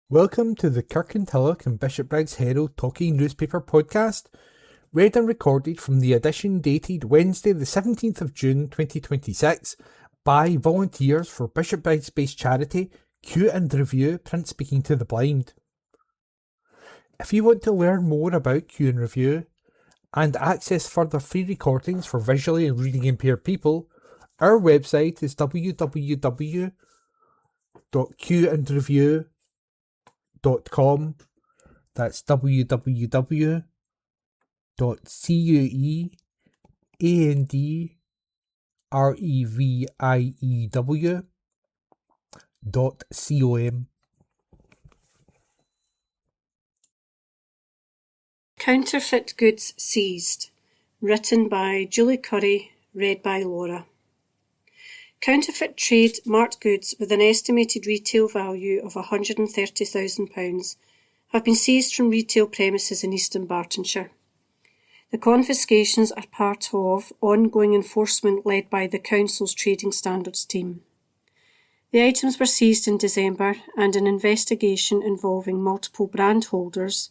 Welcome to the Kirkintilloch and Bishopbriggs Herald Talking Newspaper Podcast, read and recorded from the edition dated Wednesday the 17th of June 2026 by volunteers for Bishopbriggs-based charity Q and Review Print Speaking to the Blind. If you want to learn more about Q and Review and access further free recordings for visually and reading impaired people, our website is www.qandreview.com. That's www.cueandreview.com. Counterfeit Goods Seized, written by Julie Curry, read by Laura. Counterfeit trade-marked goods with an estimated retail value of £130,000 have been seized from retail premises in Eastern Bartonshire. The confiscations are part of ongoing enforcement led by the Council's Trading Standards team. The items were seized in December, and an investigation involving multiple brand holders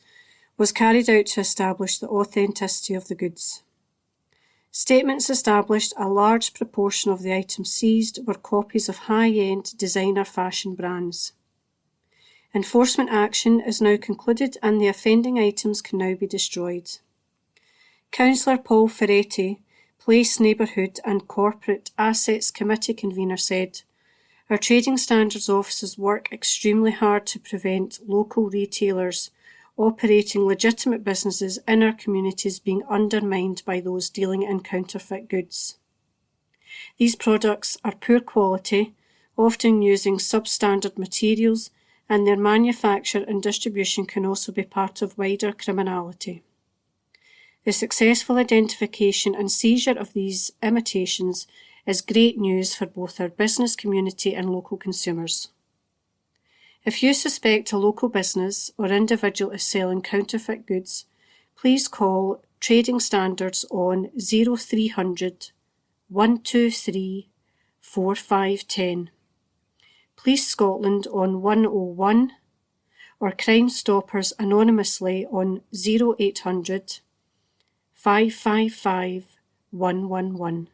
was carried out to establish the authenticity of the goods. Statements established a large proportion of the items seized were copies of high-end designer fashion brands. Enforcement action is now concluded and the offending items can now be destroyed. Councillor Paul Ferretti, Place Neighbourhood and Corporate Assets Committee convener, said, "Our trading standards officers work extremely hard to prevent local retailers operating legitimate businesses in our communities being undermined by those dealing in counterfeit goods. These products are poor quality, often using substandard materials, and their manufacture and distribution can also be part of wider criminality. The successful identification and seizure of these imitations is great news for both our business community and local consumers. If you suspect a local business or individual is selling counterfeit goods, please call Trading Standards on 0300 123 4510, Police Scotland on 101, or Crime Stoppers anonymously on 0800 555 111.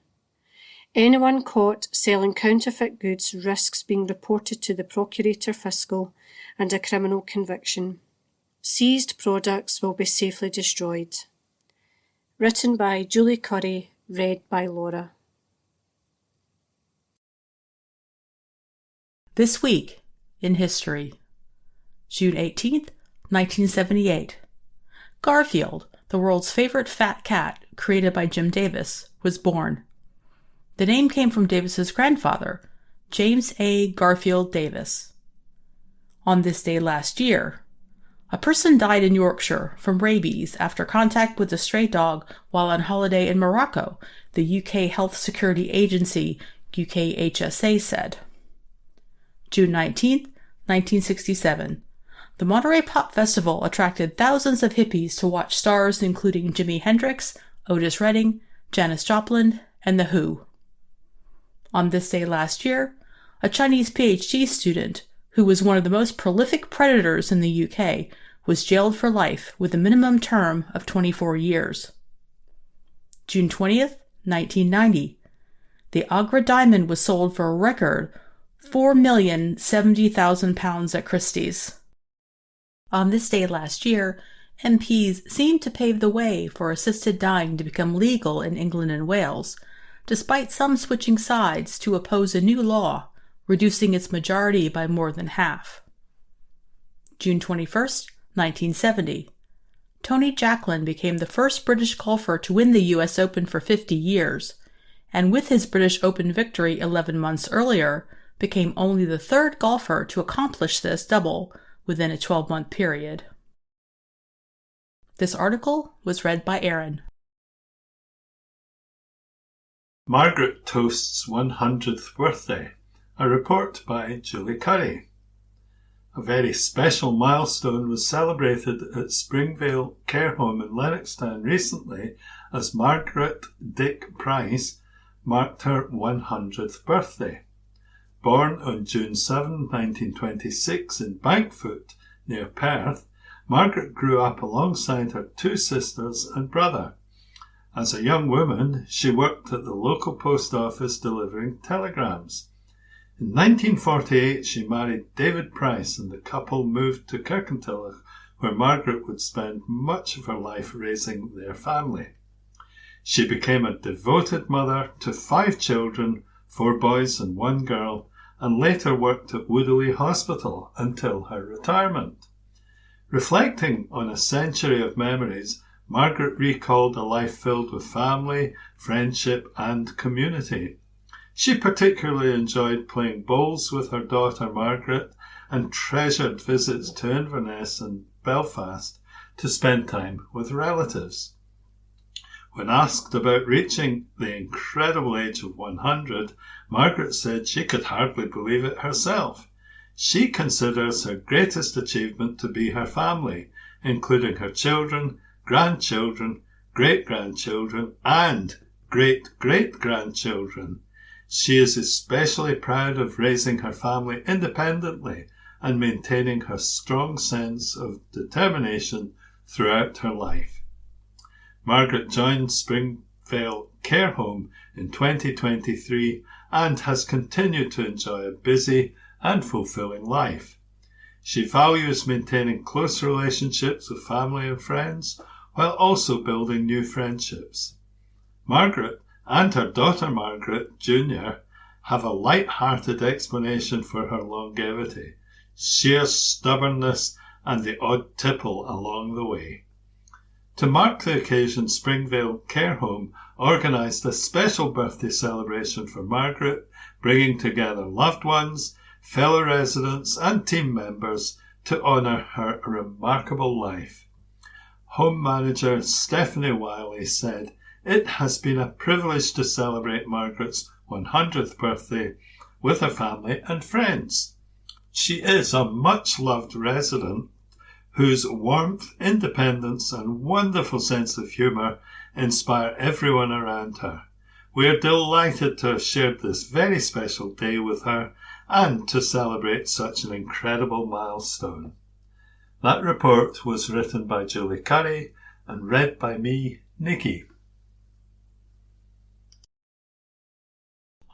Anyone caught selling counterfeit goods risks being reported to the Procurator Fiscal and a criminal conviction. Seized products will be safely destroyed." Written by Julie Curry, read by Laura. This week in history. June 18th, 1978. Garfield, the world's favorite fat cat created by Jim Davis, was born. The name came from Davis's grandfather, James A. Garfield Davis. On this day last year, a person died in Yorkshire from rabies after contact with a stray dog while on holiday in Morocco, the UK Health Security Agency, UKHSA, said. June 19th, 1967. The Monterey Pop Festival attracted thousands of hippies to watch stars including Jimi Hendrix, Otis Redding, Janis Joplin, and The Who. On this day last year, a Chinese PhD student, who was one of the most prolific predators in the UK, was jailed for life with a minimum term of 24 years. June 20th, 1990. The Agra diamond was sold for a record £4,070,000 at Christie's. On this day last year, MPs seemed to pave the way for assisted dying to become legal in England and Wales, despite some switching sides to oppose a new law, reducing its majority by more than half. June 21st, 1970. Tony Jacklin became the first British golfer to win the US Open for 50 years, and with his British Open victory 11 months earlier, became only the third golfer to accomplish this double within a 12-month period. This article was read by Aaron. Margaret toasts 100th birthday, a report by Julie Curry. A very special milestone was celebrated at Springvale Care Home in Lennoxtown recently as Margaret Dick Price marked her 100th birthday. Born on June 7, 1926 in Bankfoot, near Perth, Margaret grew up alongside her two sisters and brother. As a young woman, she worked at the local post office delivering telegrams. In 1948, she married David Price, and the couple moved to Kirkintilloch, where Margaret would spend much of her life raising their family. She became a devoted mother to 5 children, 4 boys and 1 girl, and later worked at Woodley Hospital until her retirement. Reflecting on a century of memories, Margaret recalled a life filled with family, friendship and community. She particularly enjoyed playing bowls with her daughter Margaret and treasured visits to Inverness and Belfast to spend time with relatives. When asked about reaching the incredible age of 100, Margaret said she could hardly believe it herself. She considers her greatest achievement to be her family, including her children, grandchildren, great-grandchildren, and great-great-grandchildren. She is especially proud of raising her family independently and maintaining her strong sense of determination throughout her life. Margaret joined Springvale Care Home in 2023 and has continued to enjoy a busy and fulfilling life. She values maintaining close relationships with family and friends while also building new friendships. Margaret and her daughter Margaret Jr. have a light-hearted explanation for her longevity, sheer stubbornness and the odd tipple along the way. To mark the occasion, Springvale Care Home organised a special birthday celebration for Margaret, bringing together loved ones, fellow residents and team members to honour her remarkable life. Home manager Stephanie Wiley said, "It has been a privilege to celebrate Margaret's 100th birthday with her family and friends. She is a much-loved resident whose warmth, independence and wonderful sense of humour inspire everyone around her. We are delighted to have shared this very special day with her and to celebrate such an incredible milestone." That report was written by Julie Curry and read by me, Nikki.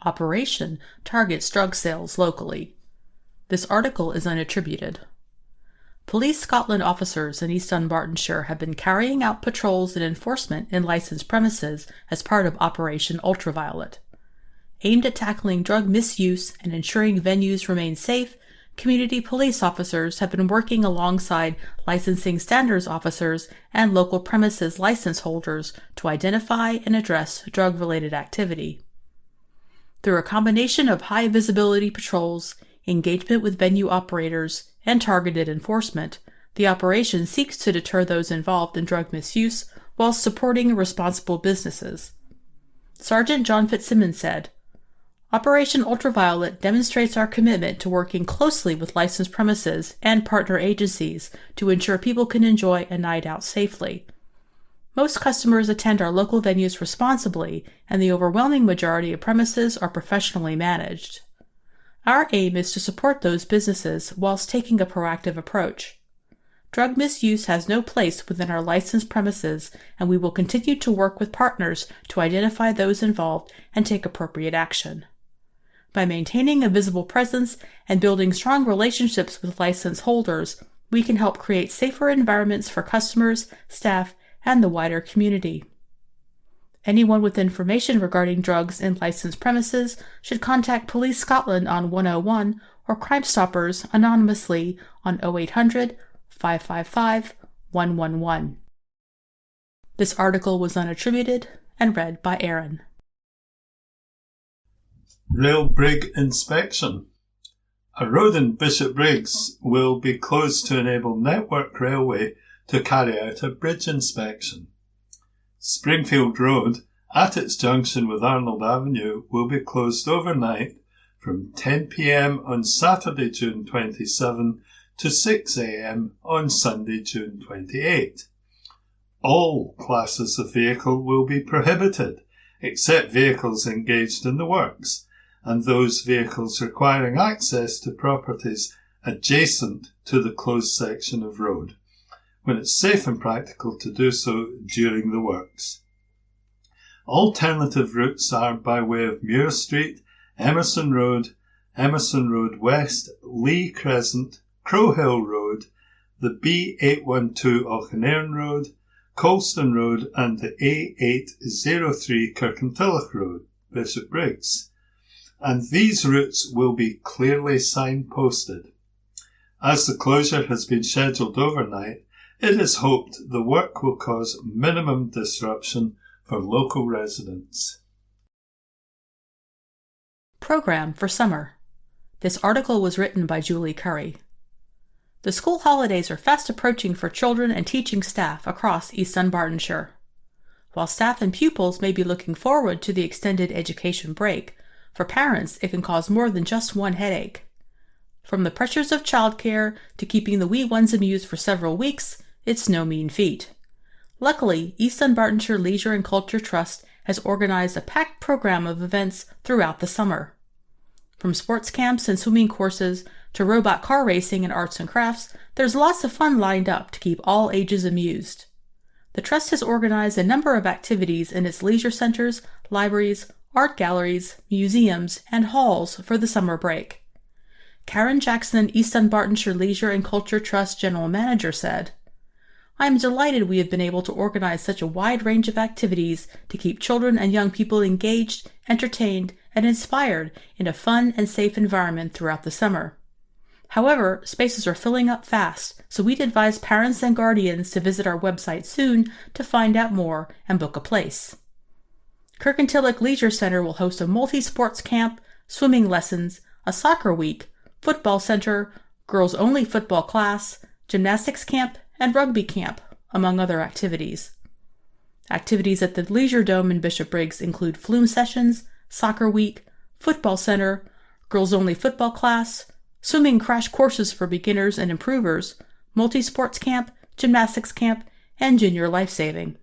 Operation targets drug sales locally. This article is unattributed. Police Scotland officers in East Dunbartonshire have been carrying out patrols and enforcement in licensed premises as part of Operation Ultraviolet. Aimed at tackling drug misuse and ensuring venues remain safe, community police officers have been working alongside licensing standards officers and local premises license holders to identify and address drug-related activity. Through a combination of high-visibility patrols, engagement with venue operators, and targeted enforcement, the operation seeks to deter those involved in drug misuse while supporting responsible businesses. Sergeant John Fitzsimmons said, "Operation Ultraviolet demonstrates our commitment to working closely with licensed premises and partner agencies to ensure people can enjoy a night out safely. Most customers attend our local venues responsibly, and the overwhelming majority of premises are professionally managed. Our aim is to support those businesses whilst taking a proactive approach. Drug misuse has no place within our licensed premises, and we will continue to work with partners to identify those involved and take appropriate action. By maintaining a visible presence and building strong relationships with license holders, we can help create safer environments for customers, staff, and the wider community. Anyone with information regarding drugs in licensed premises should contact Police Scotland on 101 or Crime Stoppers anonymously on 0800 555 111. This article was unattributed and read by Aaron. Rail brig inspection. A road in Bishopbriggs will be closed to enable Network Railway to carry out a bridge inspection. Springfield Road, at its junction with Arnold Avenue, will be closed overnight from 10 p.m. on Saturday, June 27 to 6 a.m. on Sunday, June 28. All classes of vehicle will be prohibited, except vehicles engaged in the works, and those vehicles requiring access to properties adjacent to the closed section of road, when it's safe and practical to do so during the works. Alternative routes are by way of Muir Street, Emerson Road West, Lee Crescent, Crow Hill Road, the B812 Auchennairn Road, Colston Road and the A803 Kirkintilloch Road, Bishopbriggs. And these routes will be clearly signposted. As the closure has been scheduled overnight, it is hoped the work will cause minimum disruption for local residents. Program for summer. This article was written by Julie Curry. The school holidays are fast approaching for children and teaching staff across East Dunbartonshire. While staff and pupils may be looking forward to the extended education break, for parents it can cause more than just one headache. From the pressures of childcare to keeping the wee ones amused for several weeks, it's no mean feat. Luckily, East Dunbartonshire Leisure and Culture Trust has organized a packed program of events throughout the summer. From sports camps and swimming courses to robot car racing and arts and crafts, there's lots of fun lined up to keep all ages amused. The Trust has organized a number of activities in its leisure centers, libraries, art galleries, museums, and halls for the summer break. Karen Jackson, East Dunbartonshire Leisure and Culture Trust General Manager, said, "I am delighted we have been able to organize such a wide range of activities to keep children and young people engaged, entertained, and inspired in a fun and safe environment throughout the summer. However, spaces are filling up fast, so we'd advise parents and guardians to visit our website soon to find out more and book a place." Kirkintilloch Leisure Centre will host a multi-sports camp, swimming lessons, a soccer week, football center, girls-only football class, gymnastics camp, and rugby camp, among other activities. Activities at the Leisure Dome in Bishopbriggs include flume sessions, soccer week, football center, girls-only football class, swimming crash courses for beginners and improvers, multi-sports camp, gymnastics camp, and junior life-saving.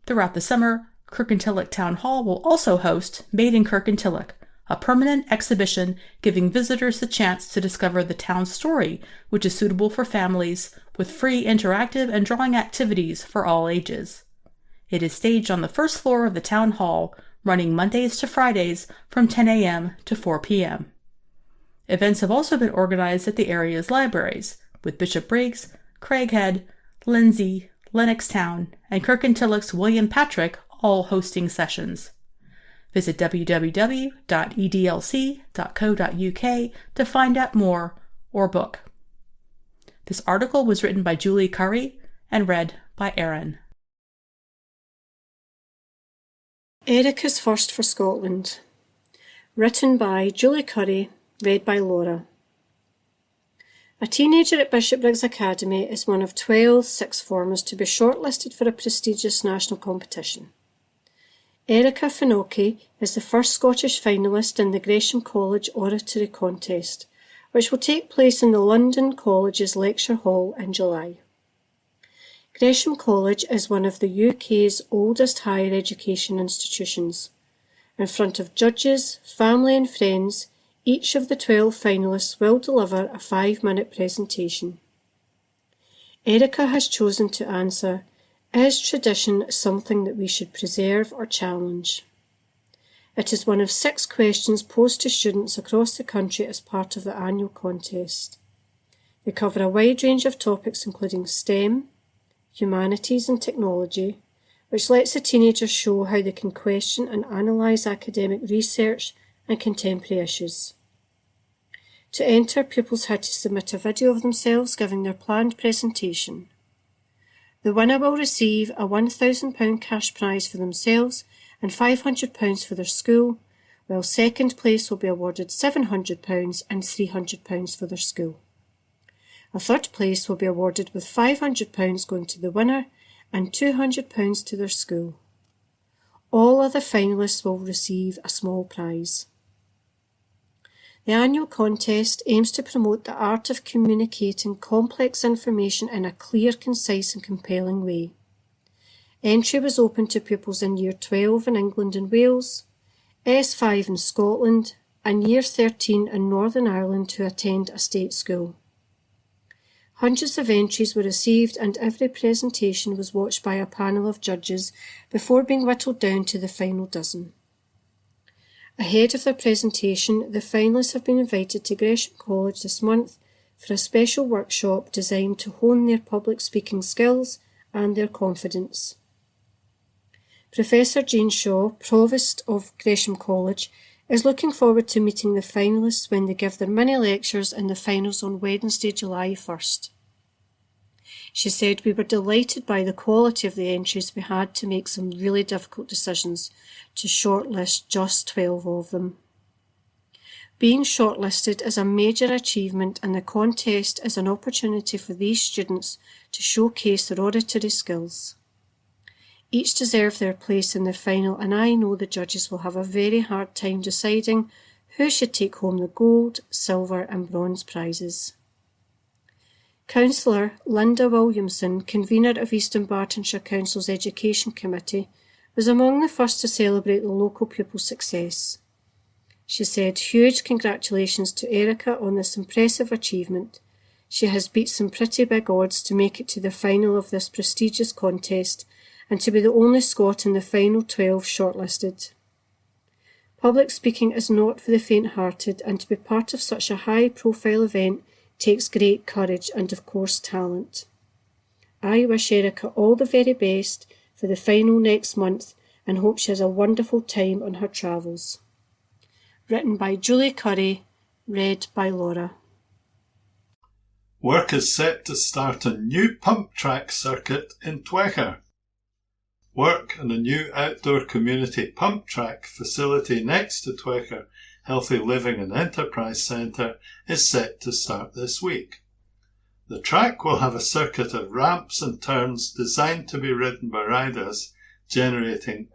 Throughout the summer, Kirkintilloch Town Hall will also host Made in Kirkintilloch, a permanent exhibition giving visitors the chance to discover the town's story, which is suitable for families, with free interactive and drawing activities for all ages. It is staged on the first floor of the town hall, running Mondays to Fridays from 10 a.m. to 4 p.m. Events have also been organized at the area's libraries, with Bishopbriggs, Craighead, Lindsay, Lennoxtown, and Kirkintilloch's William Patrick all hosting sessions. Visit www.edlc.co.uk to find out more or book. This article was written by Julie Curry and read by Erin. Erica's First for Scotland. Written by Julie Curry, read by Laura. A teenager at Bishopbriggs Academy is one of 12 sixth formers to be shortlisted for a prestigious national competition. Erica Finocchi is the first Scottish finalist in the Gresham College Oratory Contest, which will take place in the London College's Lecture Hall in July. Gresham College is one of the UK's oldest higher education institutions. In front of judges, family and friends, each of the 12 finalists will deliver a 5-minute presentation. Erica has chosen to answer, "Is tradition something that we should preserve or challenge?" It is one of 6 questions posed to students across the country as part of the annual contest. They cover a wide range of topics including STEM, humanities and technology, which lets the teenagers show how they can question and analyse academic research and contemporary issues. To enter, pupils had to submit a video of themselves giving their planned presentation. The winner will receive a £1,000 cash prize for themselves and £500 for their school, while second place will be awarded £700 and £300 for their school. A third place will be awarded with £500 going to the winner and £200 to their school. All other finalists will receive a small prize. The annual contest aims to promote the art of communicating complex information in a clear, concise and compelling way. Entry was open to pupils in Year 12 in England and Wales, S5 in Scotland, and Year 13 in Northern Ireland to attend a state school. Hundreds of entries were received and every presentation was watched by a panel of judges before being whittled down to the final dozen. Ahead of their presentation, the finalists have been invited to Gresham College this month for a special workshop designed to hone their public speaking skills and their confidence. Professor Jane Shaw, Provost of Gresham College, is looking forward to meeting the finalists when they give their mini lectures in the finals on Wednesday, July 1st. She said, "We were delighted by the quality of the entries. We had to make some really difficult decisions to shortlist just 12 of them. Being shortlisted is a major achievement and the contest is an opportunity for these students to showcase their oratory skills. Each deserve their place in the final and I know the judges will have a very hard time deciding who should take home the gold, silver and bronze prizes." Councillor Linda Williamson, convener of Eastern Bartonshire Council's Education Committee, was among the first to celebrate the local pupils' success. She said, "Huge congratulations to Erica on this impressive achievement. She has beat some pretty big odds to make it to the final of this prestigious contest and to be the only Scot in the final 12 shortlisted. Public speaking is not for the faint-hearted and to be part of such a high-profile event takes great courage and, of course, talent. I wish Erica all the very best for the final next month and hope she has a wonderful time on her travels." Written by Julie Curry, read by Laura. Work is set to start a new pump track circuit in Twecker. Work on a new outdoor community pump track facility next to Twecker Healthy Living and Enterprise Centre is set to start this week. The track will have a circuit of ramps and turns designed to be ridden by riders, generating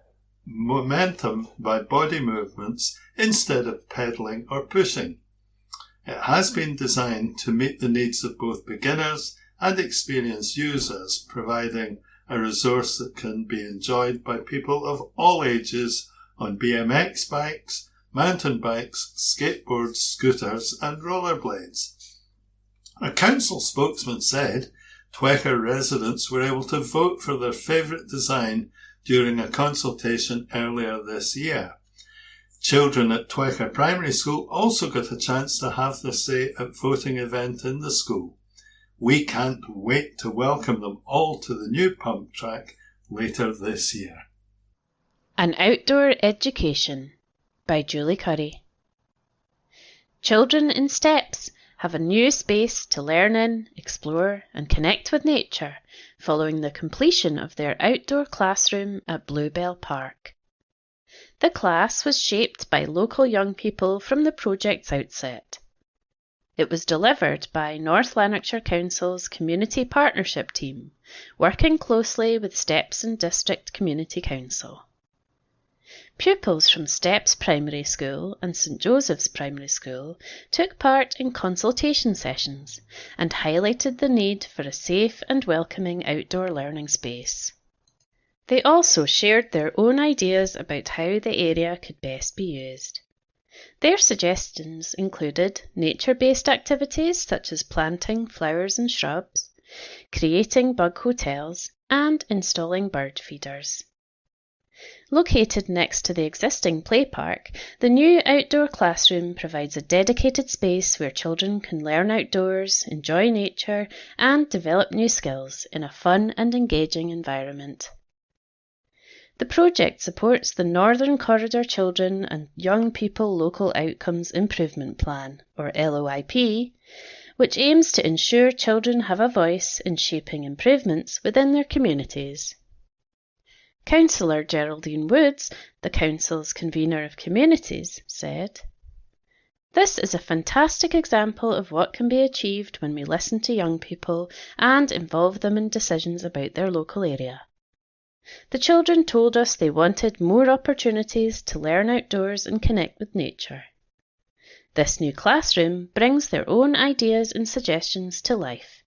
momentum by body movements instead of pedalling or pushing. It has been designed to meet the needs of both beginners and experienced users, providing a resource that can be enjoyed by people of all ages on BMX bikes, mountain bikes, skateboards, scooters and rollerblades. A council spokesman said Twecker residents were able to vote for their favourite design during a consultation earlier this year. Children at Twecker Primary School also got a chance to have their say at voting event in the school. We can't wait to welcome them all to the new pump track later this year. An Outdoor Education by Julie Curry. Children in STEPS have a new space to learn in, explore and connect with nature following the completion of their outdoor classroom at Bluebell Park. The class was shaped by local young people from the project's outset. It was delivered by North Lanarkshire Council's Community Partnership Team, working closely with STEPS and District Community Council. Pupils from STEPS Primary School and St Joseph's Primary School took part in consultation sessions and highlighted the need for a safe and welcoming outdoor learning space. They also shared their own ideas about how the area could best be used. Their suggestions included nature-based activities such as planting flowers and shrubs, creating bug hotels, and installing bird feeders. Located next to the existing play park, the new outdoor classroom provides a dedicated space where children can learn outdoors, enjoy nature, and develop new skills in a fun and engaging environment. The project supports the Northern Corridor Children and Young People Local Outcomes Improvement Plan, or LOIP, which aims to ensure children have a voice in shaping improvements within their communities. Councillor Geraldine Woods, the Council's convener of communities, said, "This is a fantastic example of what can be achieved when we listen to young people and involve them in decisions about their local area. The children told us they wanted more opportunities to learn outdoors and connect with nature. This new classroom brings their own ideas and suggestions to life.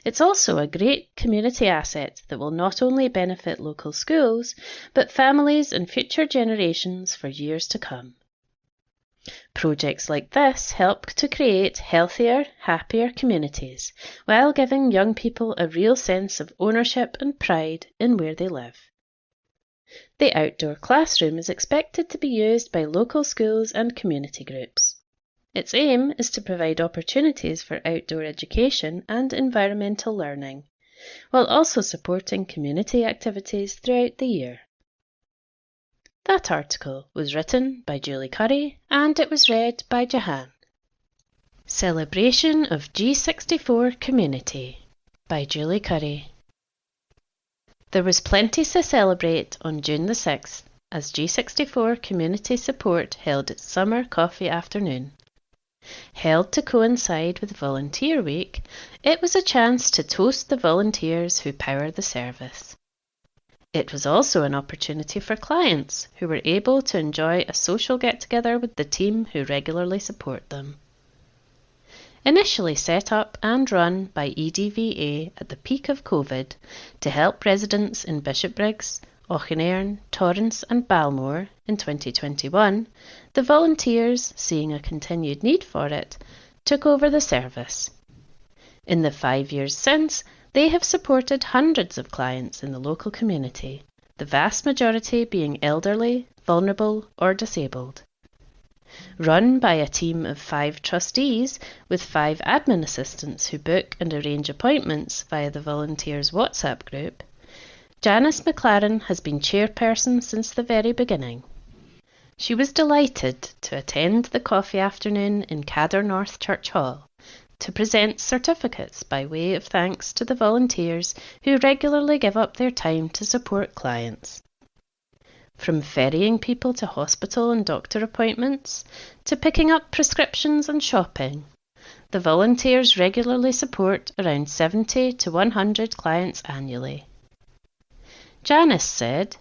It's also a great community asset that will not only benefit local schools, but families and future generations for years to come." Projects like this help to create healthier, happier communities while giving young people a real sense of ownership and pride in where they live. The outdoor classroom is expected to be used by local schools and community groups. Its aim is to provide opportunities for outdoor education and environmental learning, while also supporting community activities throughout the year. That article was written by Julie Curry and it was read by Jahan. Celebration of G64 Community by Julie Curry. There was plenty to celebrate on June the 6th as G64 Community Support held its summer coffee afternoon. Held to coincide with Volunteer Week, it was a chance to toast the volunteers who power the service. It was also an opportunity for clients who were able to enjoy a social get-together with the team who regularly support them. Initially set up and run by EDVA at the peak of COVID to help residents in Bishopbriggs, Auchinleirn, Torrance and Balmore in 2021, the volunteers, seeing a continued need for it, took over the service. In the 5 years since, they have supported hundreds of clients in the local community, the vast majority being elderly, vulnerable or disabled. Run by a team of 5 trustees with 5 admin assistants who book and arrange appointments via the volunteers' WhatsApp group, Janice McLaren has been chairperson since the very beginning. She was delighted to attend the coffee afternoon in Cadder North Church Hall to present certificates by way of thanks to the volunteers who regularly give up their time to support clients. From ferrying people to hospital and doctor appointments, to picking up prescriptions and shopping, the volunteers regularly support around 70 to 100 clients annually. Janice said,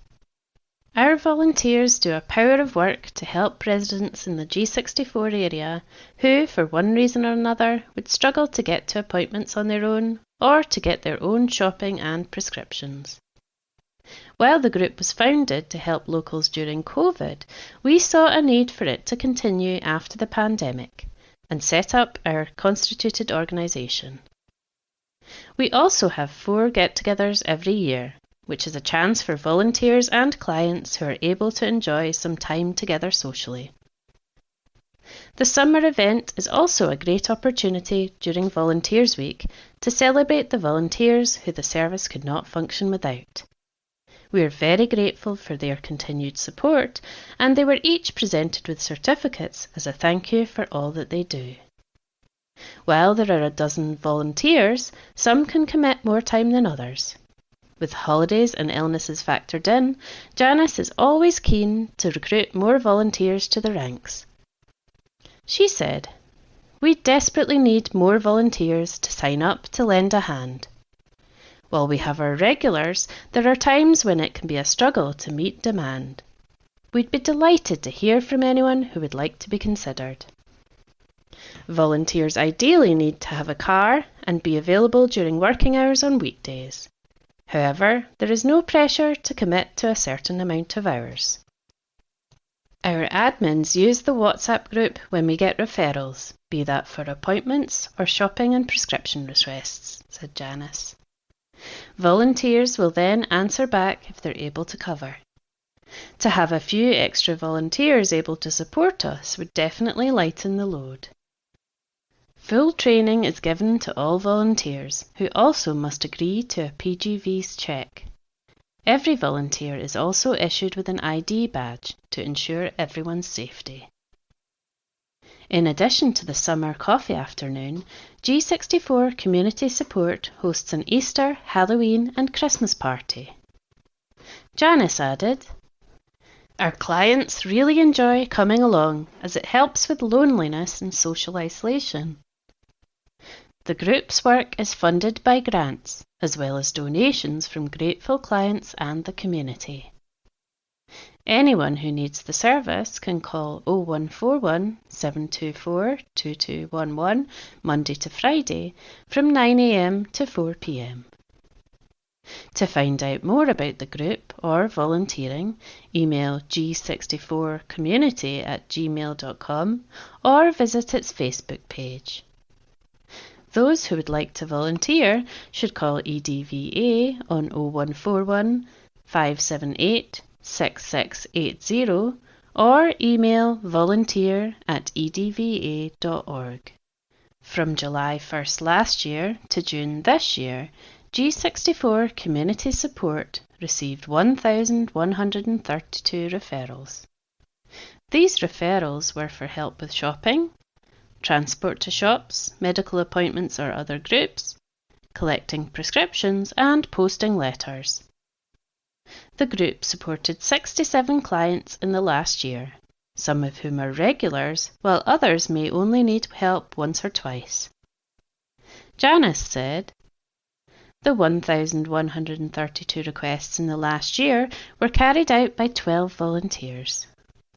"Our volunteers do a power of work to help residents in the G64 area who, for one reason or another, would struggle to get to appointments on their own or to get their own shopping and prescriptions. While the group was founded to help locals during COVID, we saw a need for it to continue after the pandemic and set up our constituted organisation. We also have 4 get-togethers every year, which is a chance for volunteers and clients who are able to enjoy some time together socially. The summer event is also a great opportunity during Volunteers Week to celebrate the volunteers who the service could not function without. We are very grateful for their continued support, and they were each presented with certificates as a thank you for all that they do. While there are a dozen volunteers, some can commit more time than others. With holidays and illnesses factored in, Janice is always keen to recruit more volunteers to the ranks. She said, "We desperately need more volunteers to sign up to lend a hand. While we have our regulars, there are times when it can be a struggle to meet demand. We'd be delighted to hear from anyone who would like to be considered. Volunteers ideally need to have a car and be available during working hours on weekdays. However, there is no pressure to commit to a certain amount of hours. Our admins use the WhatsApp group when we get referrals, be that for appointments or shopping and prescription requests," said Janice. Volunteers will then answer back if they're able to cover. To have a few extra volunteers able to support us would definitely lighten the load. Full training is given to all volunteers, who also must agree to a PGV's check. Every volunteer is also issued with an ID badge to ensure everyone's safety. In addition to the summer coffee afternoon, G64 Community Support hosts an Easter, Halloween and Christmas party. Janice added, "Our clients really enjoy coming along as it helps with loneliness and social isolation. The group's work is funded by grants, as well as donations from grateful clients and the community. Anyone who needs the service can call 0141 724 2211 Monday to Friday from 9 a.m. to 4 p.m. To find out more about the group or volunteering, email g64community@gmail.com or visit its Facebook page. Those who would like to volunteer should call EDVA on 0141 578 6680 or email volunteer@edva.org. From July 1st last year to June this year, G64 Community Support received 1,132 referrals. These referrals were for help with shopping, transport to shops, medical appointments or other groups, collecting prescriptions and posting letters. The group supported 67 clients in the last year, some of whom are regulars, while others may only need help once or twice. Janice said, "The 1,132 requests in the last year were carried out by 12 volunteers.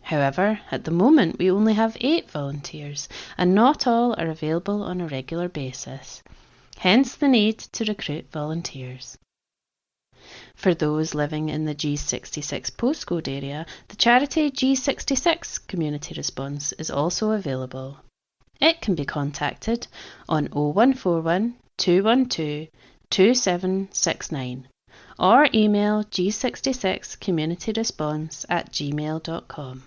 However, at the moment we only have 8 volunteers, and not all are available on a regular basis, hence the need to recruit volunteers." For those living in the G66 postcode area, the charity G66 Community Response is also available. It can be contacted on 0141 212 2769 or email g66communityresponse@gmail.com.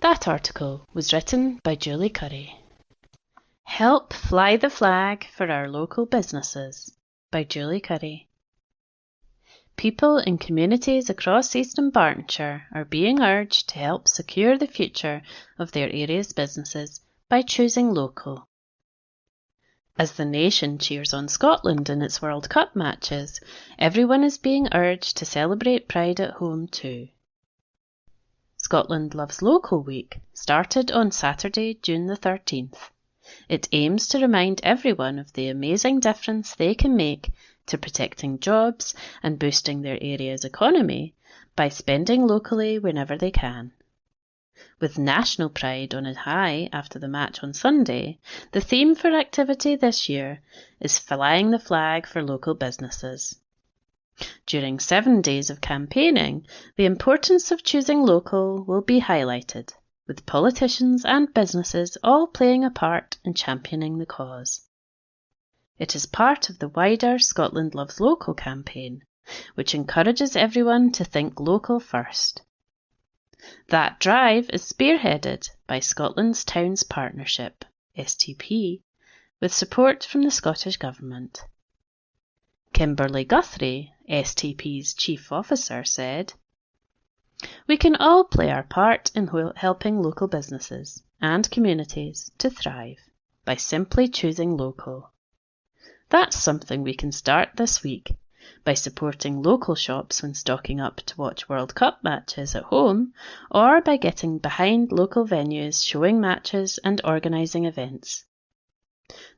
That article was written by Julie Curry. Help Fly the Flag for Our Local Businesses by Julie Curry. People in communities across Eastern Bartonshire are being urged to help secure the future of their area's businesses by choosing local. As the nation cheers on Scotland in its World Cup matches, everyone is being urged to celebrate pride at home too. Scotland Loves Local Week started on Saturday, June the 13th. It aims to remind everyone of the amazing difference they can make to protecting jobs and boosting their area's economy by spending locally whenever they can. With national pride on a high after the match on Sunday, the theme for activity this year is flying the flag for local businesses. During 7 days of campaigning, the importance of choosing local will be highlighted, with politicians and businesses all playing a part in championing the cause. It is part of the wider Scotland Loves Local campaign, which encourages everyone to think local first. That drive is spearheaded by Scotland's Towns Partnership, STP, with support from the Scottish Government. Kimberly Guthrie, STP's Chief Officer, said, "We can all play our part in helping local businesses and communities to thrive by simply choosing local. That's something we can start this week by supporting local shops when stocking up to watch World Cup matches at home, or by getting behind local venues showing matches and organising events.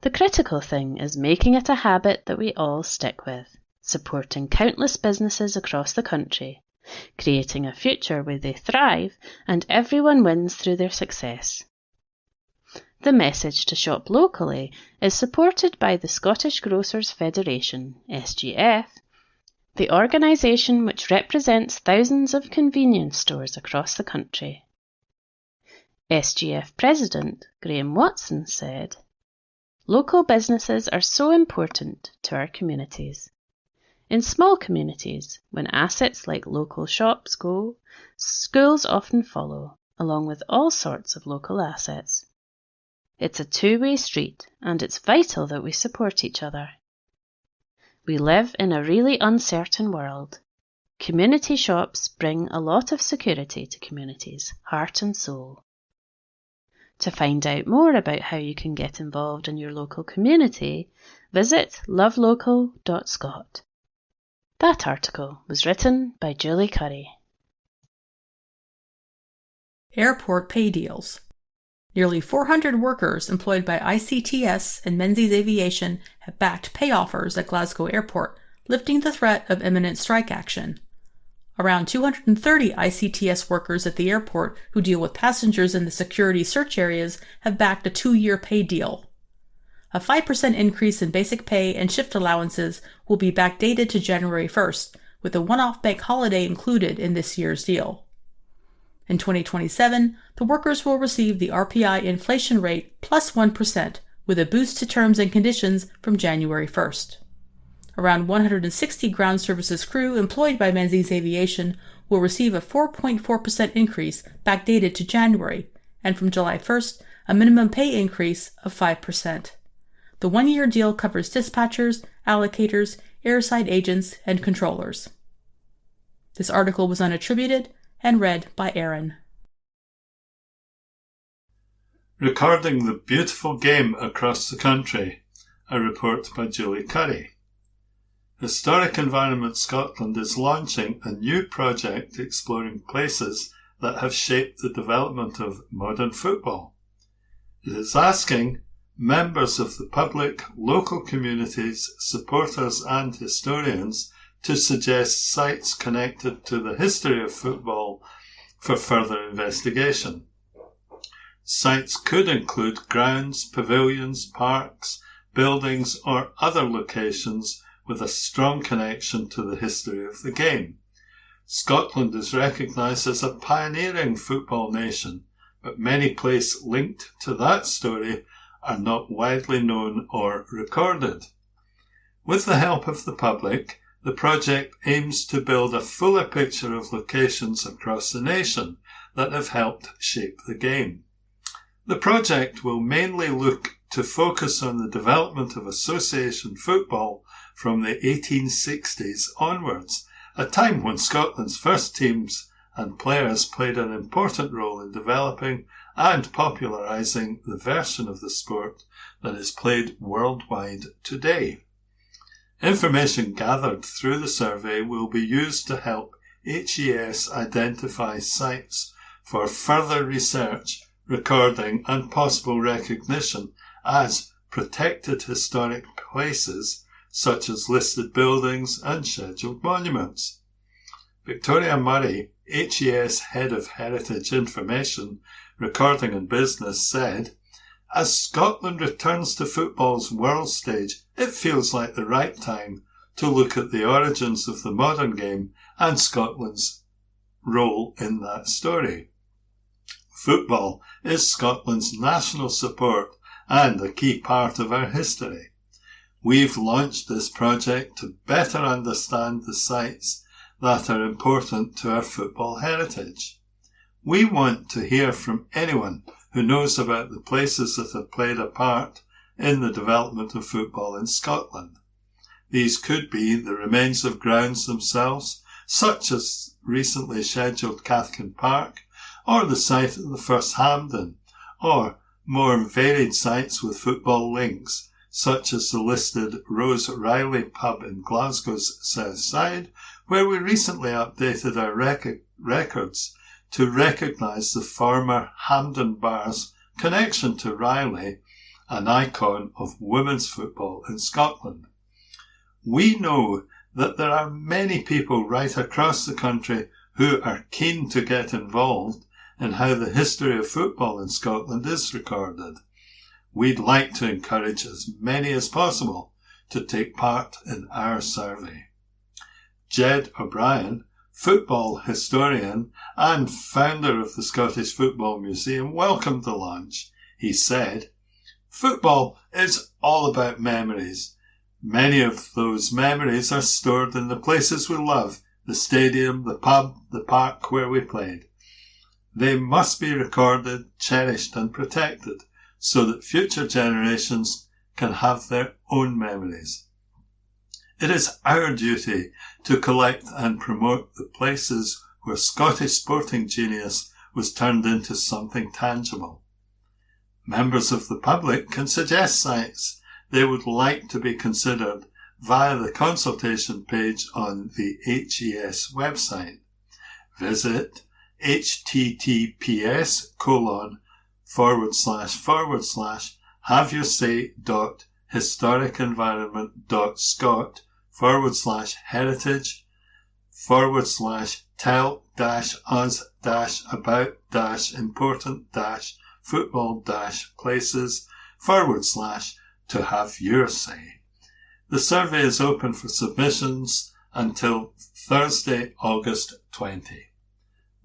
The critical thing is making it a habit that we all stick with, supporting countless businesses across the country, creating a future where they thrive and everyone wins through their success." The message to shop locally is supported by the Scottish Grocers Federation, SGF, the organisation which represents thousands of convenience stores across the country. SGF President Graham Watson said, "Local businesses are so important to our communities. In small communities, when assets like local shops go, schools often follow, along with all sorts of local assets. It's a two-way street, and it's vital that we support each other. We live in a really uncertain world. Community shops bring a lot of security to communities, heart and soul." To find out more about how you can get involved in your local community, visit lovelocal.scot. That article was written by Julie Curry. Airport pay deals. Nearly 400 workers employed by ICTS and Menzies Aviation have backed pay offers at Glasgow Airport, lifting the threat of imminent strike action. Around 230 ICTS workers at the airport who deal with passengers in the security search areas have backed a 2-year pay deal. A 5% increase in basic pay and shift allowances will be backdated to January 1st, with a one-off bank holiday included in this year's deal. In 2027, the workers will receive the RPI inflation rate plus 1%, with a boost to terms and conditions from January 1st. Around 160 ground services crew employed by Menzies Aviation will receive a 4.4% increase backdated to January, and from July 1st, a minimum pay increase of 5%. The one-year deal covers dispatchers, allocators, airside agents, and controllers. This article was unattributed and read by Aaron. Recording the beautiful game across the country, a report by Julie Curry. Historic Environment Scotland is launching a new project exploring places that have shaped the development of modern football. It is asking members of the public, local communities, supporters and historians to suggest sites connected to the history of football for further investigation. Sites could include grounds, pavilions, parks, buildings or other locations with a strong connection to the history of the game. Scotland is recognised as a pioneering football nation, but many places linked to that story are not widely known or recorded. With the help of the public, the project aims to build a fuller picture of locations across the nation that have helped shape the game. The project will mainly look to focus on the development of association football from the 1860s onwards, a time when Scotland's first teams and players played an important role in developing and popularising the version of the sport that is played worldwide today. Information gathered through the survey will be used to help HES identify sites for further research, recording and possible recognition as protected historic places such as listed buildings and scheduled monuments. Victoria Murray, HES Head of Heritage Information, Recording and Business, said, "As Scotland returns to football's world stage, it feels like the right time to look at the origins of the modern game and Scotland's role in that story. Football is Scotland's national support and a key part of our history. We've launched this project to better understand the sites that are important to our football heritage. We want to hear from anyone who knows about the places that have played a part in the development of football in Scotland. These could be the remains of grounds themselves, such as recently scheduled Cathkin Park, or the site of the first Hampden, or more varied sites with football links, such as the listed Rose Riley pub in Glasgow's south side, where we recently updated our records to recognise the former Hampden Bar's connection to Riley, an icon of women's football in Scotland. We know that there are many people right across the country who are keen to get involved in how the history of football in Scotland is recorded. We'd like to encourage as many as possible to take part in our survey." Jed O'Brien, football historian and founder of the Scottish Football Museum, welcomed the launch. He said, "Football is all about memories. Many of those memories are stored in the places we love, the stadium, the pub, the park where we played. They must be recorded, cherished and protected so that future generations can have their own memories. It is our duty to collect and promote the places where Scottish sporting genius was turned into something tangible. Members of the public can suggest sites they would like to be considered via the consultation page on the HES website. Visit https://haveyoursay.historicenvironment.scot/heritage/tell-us-about-important-football-places/ to have your say. The survey is open for submissions until Thursday, August 20.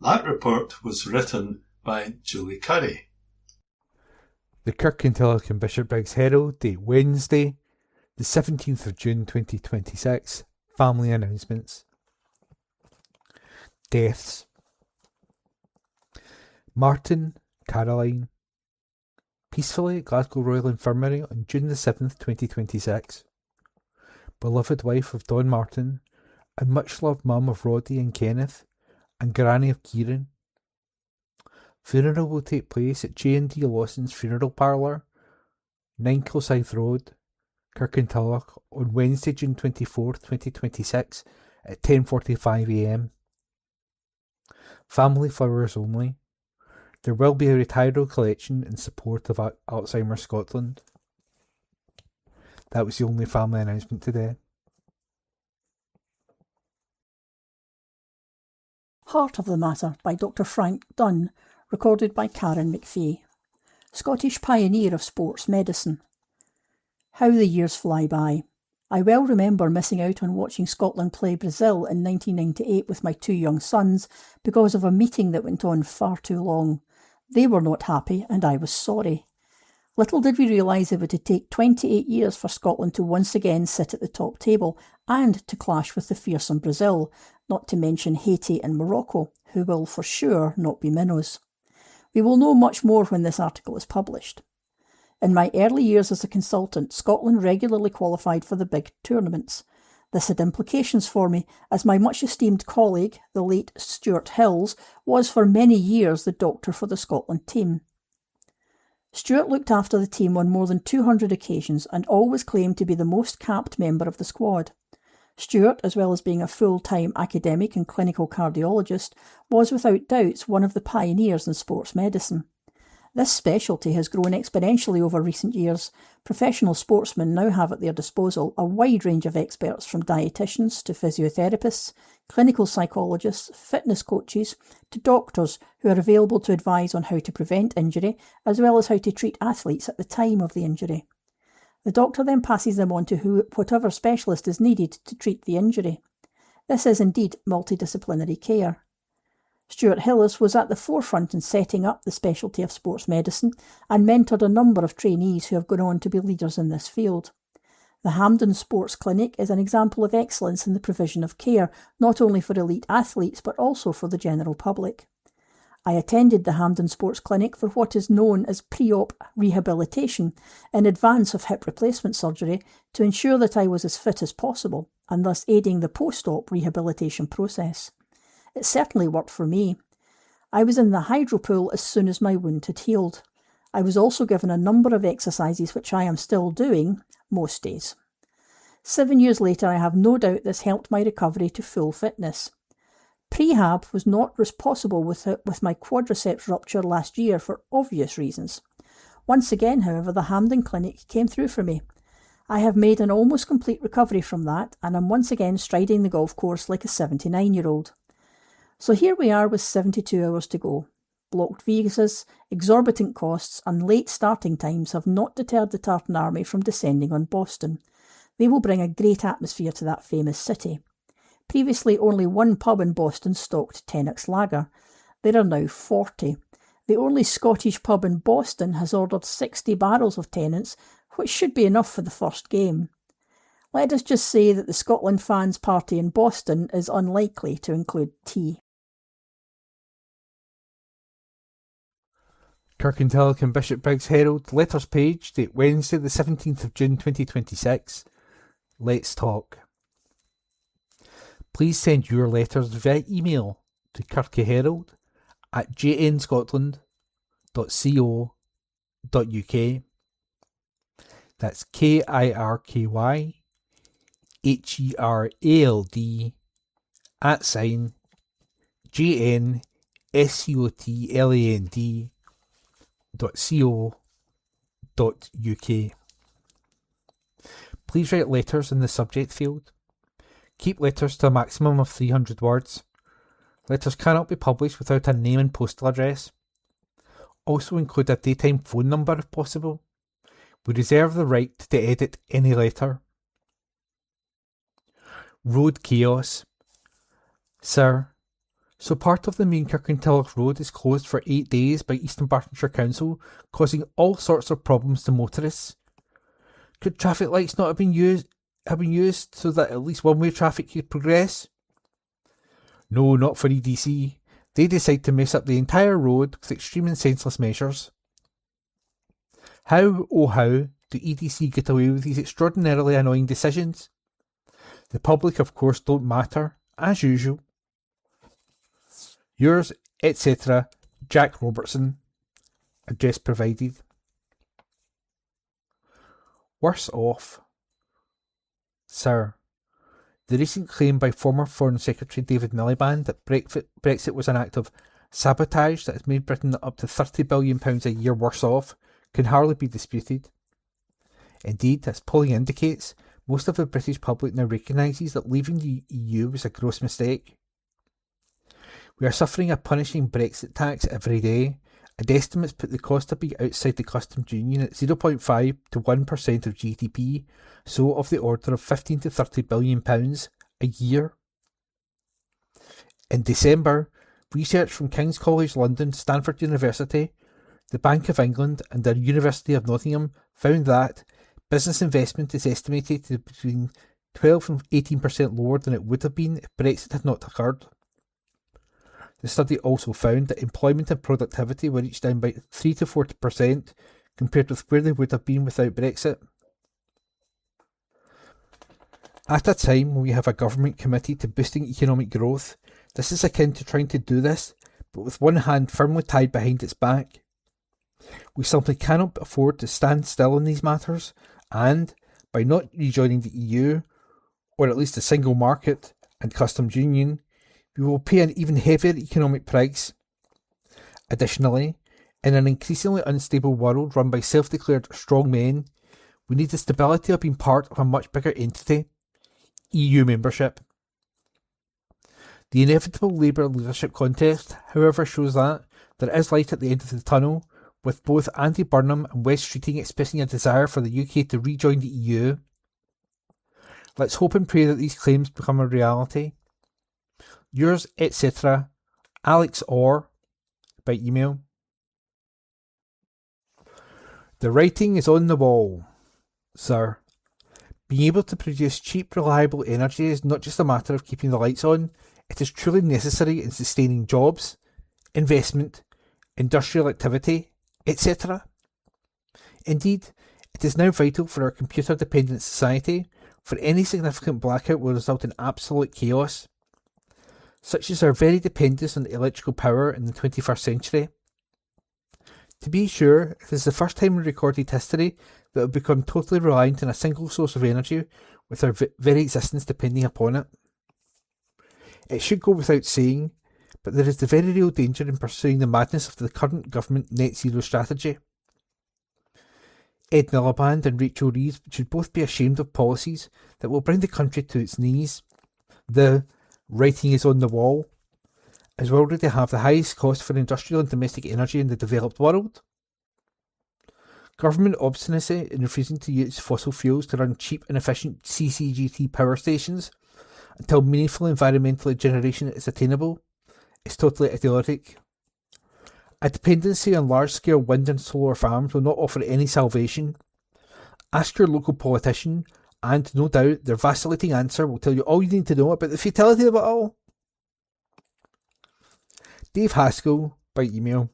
That report was written by Julie Curry. The Kirkintilloch and Bishopbriggs Herald, date Wednesday, the 17th of June 2026. Family announcements. Deaths. Martin, Caroline. Peacefully at Glasgow Royal Infirmary on June the 7th, 2026. Beloved wife of Don Martin, and much-loved mum of Roddy and Kenneth, and granny of Kieran. Funeral will take place at J&D Lawson's Funeral Parlour, 9 Kilsyth Road, Kirkintilloch, on Wednesday, June 24th, 2026 at 10:45am. Family flowers only. There will be a retiral collection in support of Alzheimer's Scotland. That was the only family announcement today. Heart of the Matter by Dr. Frank Dunn, recorded by Karen McPhee. Scottish pioneer of sports medicine. How the years fly by. I well remember missing out on watching Scotland play Brazil in 1998 with my two young sons because of a meeting that went on far too long. They were not happy and I was sorry. Little did we realise it would take 28 years for Scotland to once again sit at the top table and to clash with the fearsome Brazil, not to mention Haiti and Morocco, who will for sure not be minnows. We will know much more when this article is published. In my early years as a consultant, Scotland regularly qualified for the big tournaments. This had implications for me, as my much-esteemed colleague, the late Stuart Hills, was for many years the doctor for the Scotland team. Stuart looked after the team on more than 200 occasions and always claimed to be the most capped member of the squad. Stuart, as well as being a full-time academic and clinical cardiologist, was without doubts one of the pioneers in sports medicine. This specialty has grown exponentially over recent years. Professional sportsmen now have at their disposal a wide range of experts, from dietitians to physiotherapists, clinical psychologists, fitness coaches, to doctors who are available to advise on how to prevent injury, as well as how to treat athletes at the time of the injury. The doctor then passes them on to whatever specialist is needed to treat the injury. This is indeed multidisciplinary care. Stuart Hillis was at the forefront in setting up the specialty of sports medicine and mentored a number of trainees who have gone on to be leaders in this field. The Hampden Sports Clinic is an example of excellence in the provision of care, not only for elite athletes but also for the general public. I attended the Hampden Sports Clinic for what is known as pre-op rehabilitation in advance of hip replacement surgery to ensure that I was as fit as possible and thus aiding the post-op rehabilitation process. It certainly worked for me. I was in the hydro pool as soon as my wound had healed. I was also given a number of exercises which I am still doing most days. 7 years later, I have no doubt this helped my recovery to full fitness. Prehab was not possible with my quadriceps rupture last year for obvious reasons. Once again, however, the Hampden Clinic came through for me. I have made an almost complete recovery from that and am once again striding the golf course like a 79-year-old. So here we are with 72 hours to go. Blocked visas, exorbitant costs and late starting times have not deterred the Tartan Army from descending on Boston. They will bring a great atmosphere to that famous city. Previously only one pub in Boston stocked Tennock's Lager. There are now 40. The only Scottish pub in Boston has ordered 60 barrels of Tennent's, which should be enough for the first game. Let us just say that the Scotland fans' party in Boston is unlikely to include tea. Kirkintilloch and Bishopbriggs Herald, letters page, date Wednesday the 17th of June 2026. Let's talk. Please send your letters via email to kirkyscotland@jnscotland.co.uk. That's KIRKY@JNScotland.co.uk. Please write letters in the subject field. Keep letters to a maximum of 300 words. Letters cannot be published without a name and postal address. Also include a daytime phone number if possible. We reserve the right to edit any letter. Road chaos. Sir, so part of the main Kirkintilloch Road is closed for 8 days by Eastern Bartonshire Council, causing all sorts of problems to motorists. Could traffic lights not have been used so that at least one-way traffic could progress? No, not for EDC. They decide to mess up the entire road with extreme and senseless measures. How, oh how, do EDC get away with these extraordinarily annoying decisions? The public, of course, don't matter, as usual. Yours, etc., Jack Robertson. Address provided. Worse off. Sir, the recent claim by former Foreign Secretary David Miliband that Brexit was an act of sabotage that has made Britain up to £30 billion a year worse off can hardly be disputed. Indeed, as polling indicates, most of the British public now recognises that leaving the EU was a gross mistake. We are suffering a punishing Brexit tax every day, and estimates put the cost of being outside the customs union at 0.5 to 1% of GDP, so of the order of £15 to £30 billion a year. In December, research from King's College London, Stanford University, the Bank of England and the University of Nottingham found that business investment is estimated to be between 12 and 18% lower than it would have been if Brexit had not occurred. The study also found that employment and productivity were each down by 3 to 40% compared with where they would have been without Brexit. At a time when we have a government committed to boosting economic growth, this is akin to trying to do this, but with one hand firmly tied behind its back. We simply cannot afford to stand still in these matters, and, by not rejoining the EU, or at least the single market and customs union, we will pay an even heavier economic price. Additionally, in an increasingly unstable world run by self-declared strong men, we need the stability of being part of a much bigger entity, EU membership. The inevitable Labour leadership contest, however, shows that there is light at the end of the tunnel, with both Andy Burnham and Wes Streeting expressing a desire for the UK to rejoin the EU. Let's hope and pray that these claims become a reality. Yours, etc., Alex Orr, by email. The writing is on the wall, sir. Being able to produce cheap, reliable energy is not just a matter of keeping the lights on, it is truly necessary in sustaining jobs, investment, industrial activity, etc. Indeed, it is now vital for our computer-dependent society, for any significant blackout will result in absolute chaos. Such is our very dependence on electrical power in the 21st century. To be sure, it is the first time in recorded history that we have become totally reliant on a single source of energy, with our very existence depending upon it. It should go without saying, but there is the very real danger in pursuing the madness of the current government net zero strategy. Ed Miliband and Rachel Reeves should both be ashamed of policies that will bring the country to its knees. The writing is on the wall, as we already have the highest cost for industrial and domestic energy in the developed world. Government obstinacy in refusing to use fossil fuels to run cheap and efficient CCGT power stations until meaningful environmental generation is attainable is totally idiotic. A dependency on large-scale wind and solar farms will not offer any salvation. Ask your local politician, and no doubt their vacillating answer will tell you all you need to know about the futility of it all. Dave Haskell, by email.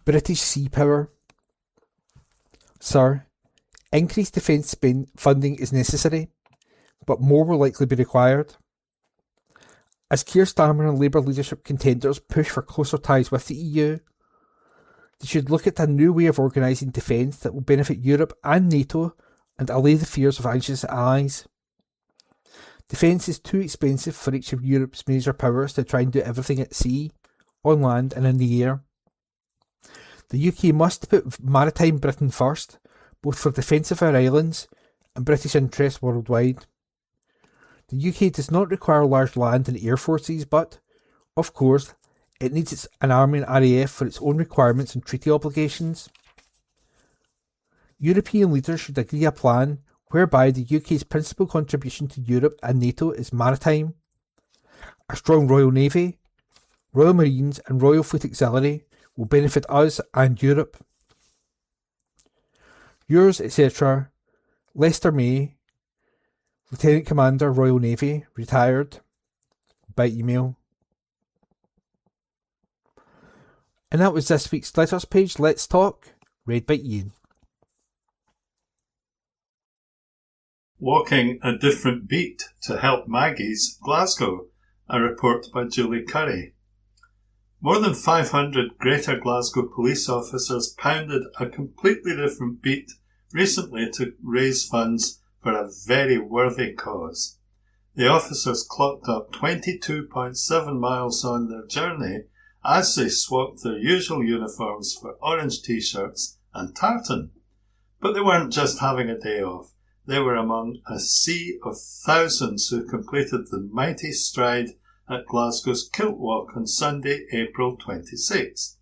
British Sea Power. Sir, increased defence funding is necessary, but more will likely be required. As Keir Starmer and Labour leadership contenders push for closer ties with the EU, they should look at a new way of organising defence that will benefit Europe and NATO and allay the fears of anxious allies. Defence is too expensive for each of Europe's major powers to try and do everything at sea, on land and in the air. The UK must put maritime Britain first, both for defence of our islands and British interests worldwide. The UK does not require large land and air forces, but, of course, It needs an army and RAF for its own requirements and treaty obligations. European leaders should agree a plan whereby the UK's principal contribution to Europe and NATO is maritime. A strong Royal Navy, Royal Marines and Royal Fleet Auxiliary will benefit us and Europe. Yours, etc., Lester May, Lieutenant Commander, Royal Navy, retired, by email. And that was this week's letters page, Let's Talk, read by Ian. Walking a different beat to help Maggie's Glasgow, a report by Julie Curry. More than 500 Greater Glasgow police officers pounded a completely different beat recently to raise funds for a very worthy cause. The officers clocked up 22.7 miles on their journey as they swapped their usual uniforms for orange t-shirts and tartan. But they weren't just having a day off. They were among a sea of thousands who completed the mighty stride at Glasgow's Kilt Walk on Sunday, April 26.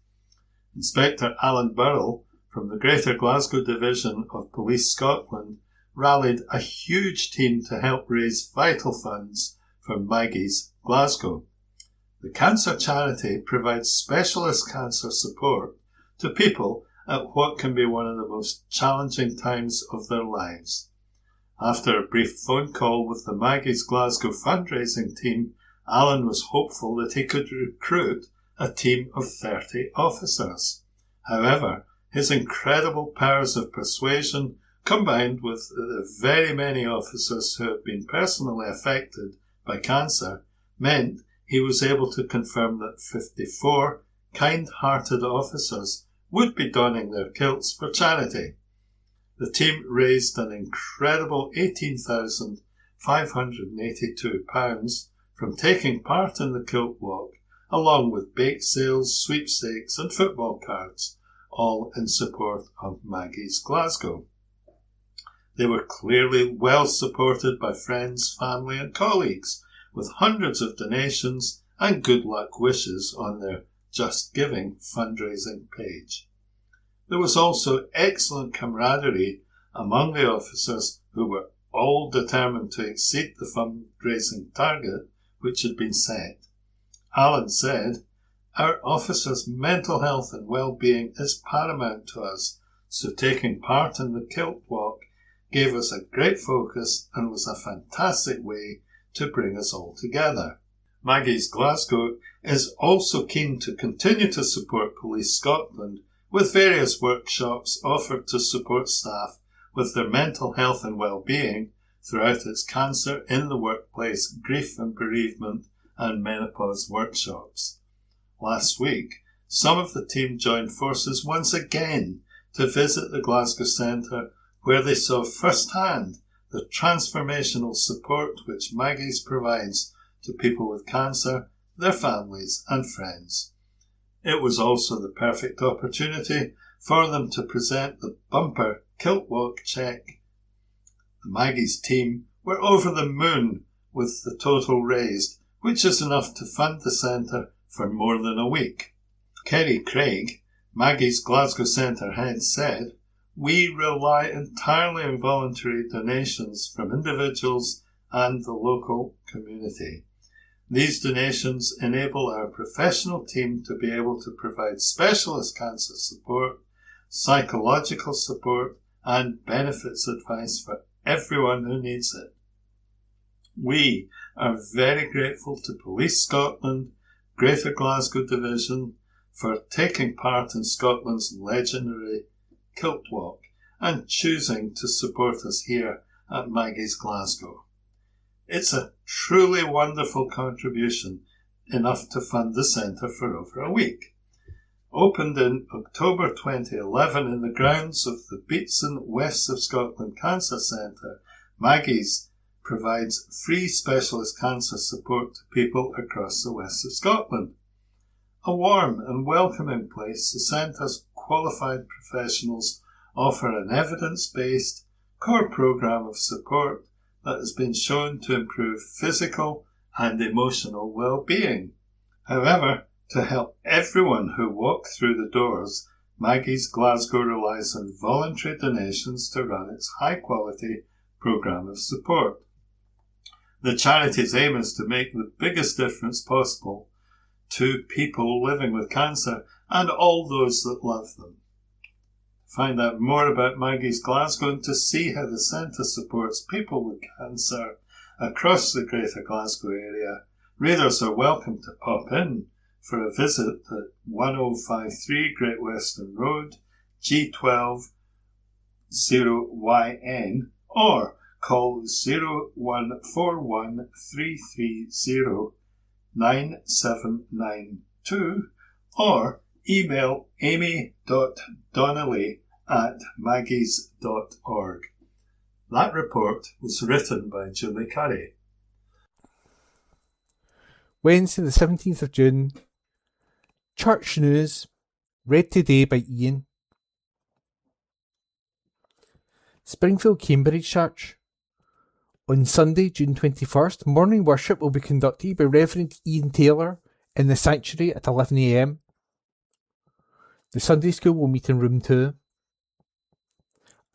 Inspector Alan Burrell from the Greater Glasgow Division of Police Scotland rallied a huge team to help raise vital funds for Maggie's Glasgow. The cancer charity provides specialist cancer support to people at what can be one of the most challenging times of their lives. After a brief phone call with the Maggie's Glasgow fundraising team, Alan was hopeful that he could recruit a team of 30 officers. However, his incredible powers of persuasion, combined with the very many officers who have been personally affected by cancer, meant he was able to confirm that 54 kind-hearted officers would be donning their kilts for charity. The team raised an incredible £18,582 from taking part in the Kilt Walk, along with bake sales, sweepstakes and football cards, all in support of Maggie's Glasgow. They were clearly well supported by friends, family and colleagues, with hundreds of donations and good luck wishes on their Just Giving fundraising page. There was also excellent camaraderie among the officers who were all determined to exceed the fundraising target which had been set. Alan said, "Our officers' mental health and well-being is paramount to us, so taking part in the Kilt Walk gave us a great focus and was a fantastic way to bring us all together." Maggie's Glasgow is also keen to continue to support Police Scotland with various workshops offered to support staff with their mental health and well-being throughout its Cancer in the Workplace, Grief and Bereavement and Menopause workshops. Last week, some of the team joined forces once again to visit the Glasgow Centre, where they saw firsthand the transformational support which Maggie's provides to people with cancer, their families and friends. It was also the perfect opportunity for them to present the bumper Kilt Walk cheque. The Maggie's team were over the moon with the total raised, which is enough to fund the centre for more than a week. Kerry Craig, Maggie's Glasgow Centre head, said, "We rely entirely on voluntary donations from individuals and the local community. These donations enable our professional team to be able to provide specialist cancer support, psychological support, and benefits advice for everyone who needs it. We are very grateful to Police Scotland, Greater Glasgow Division, for taking part in Scotland's legendary Kilt Walk and choosing to support us here at Maggie's Glasgow. It's a truly wonderful contribution, enough to fund the centre for over a week." Opened in October 2011 in the grounds of the Beatson West of Scotland Cancer Centre, Maggie's provides free specialist cancer support to people across the west of Scotland. A warm and welcoming place, the centre's qualified professionals offer an evidence-based core programme of support that has been shown to improve physical and emotional well-being. However, To help everyone who walk through the doors, Maggie's Glasgow relies on voluntary donations to run its high-quality programme of support. The charity's aim is to make the biggest difference possible to people living with cancer and all those that love them. Find out more about Maggie's Glasgow and to see how the centre supports people with cancer across the Greater Glasgow area. Readers are welcome to pop in for a visit at 1053 Great Western Road, G12 0YN, or call 0141 330 9792 or email amy.donnelly@maggies.org. That report was written by Julie Curry. Wednesday the 17th of June. Church News, read today by Ian. Springfield Cambridge Church. On Sunday, June 21st, morning worship will be conducted by Reverend Ian Taylor in the sanctuary at 11 a.m. The Sunday school will meet in room 2.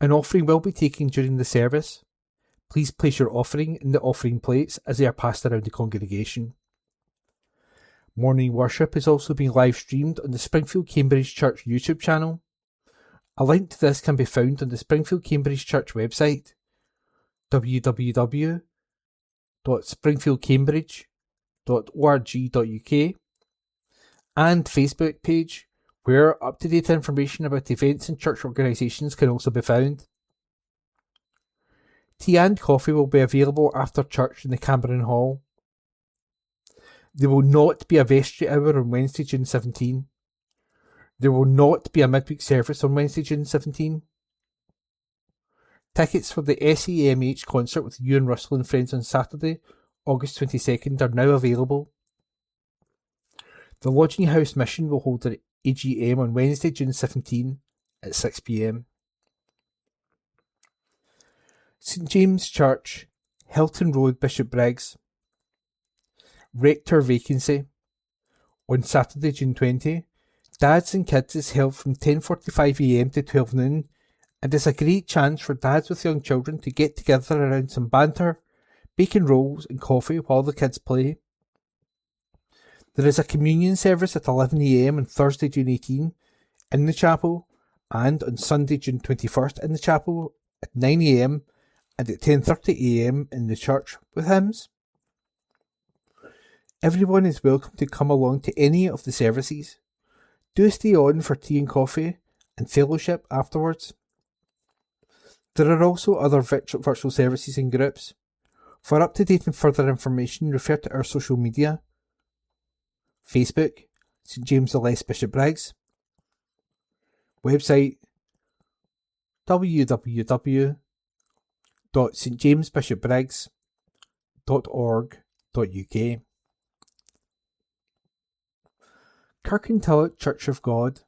An offering will be taken during the service. Please place your offering in the offering plates as they are passed around the congregation. Morning worship is also being live streamed on the Springfield Cambridge Church YouTube channel. A link to this can be found on the Springfield Cambridge Church website, www.springfieldcambridge.org.uk, and Facebook page, where up-to-date information about events and church organisations can also be found. Tea and coffee will be available after church in the Cameron Hall. There will not be a vestry hour on Wednesday, June 17. There will not be a midweek service on Wednesday, June 17. Tickets for the SEMH concert with Ewan Russell and friends on Saturday, August 22nd are now available. The Lodging House Mission will hold their AGM on Wednesday, June 17 at 6 p.m. St James Church, Hilton Road, Bishopbriggs. Rector vacancy. On Saturday, June 20, Dads and Kids is held from 10:45am to 12 noon, and is a great chance for dads with young children to get together around some banter, bacon rolls and coffee while the kids play. There is a communion service at 11 a.m. on Thursday, June 18 in the chapel, and on Sunday, June 21st in the chapel at 9 a.m. and at 10:30 a.m. in the church with hymns. Everyone is welcome to come along to any of the services. Do stay on for tea and coffee and fellowship afterwards. There are also other virtual services and groups. For up-to-date and further information, refer to our social media. Facebook, St James the Less Bishopbriggs. Website, www.stjamesbishopbriggs.org.uk. Kirkintilloch Church of God.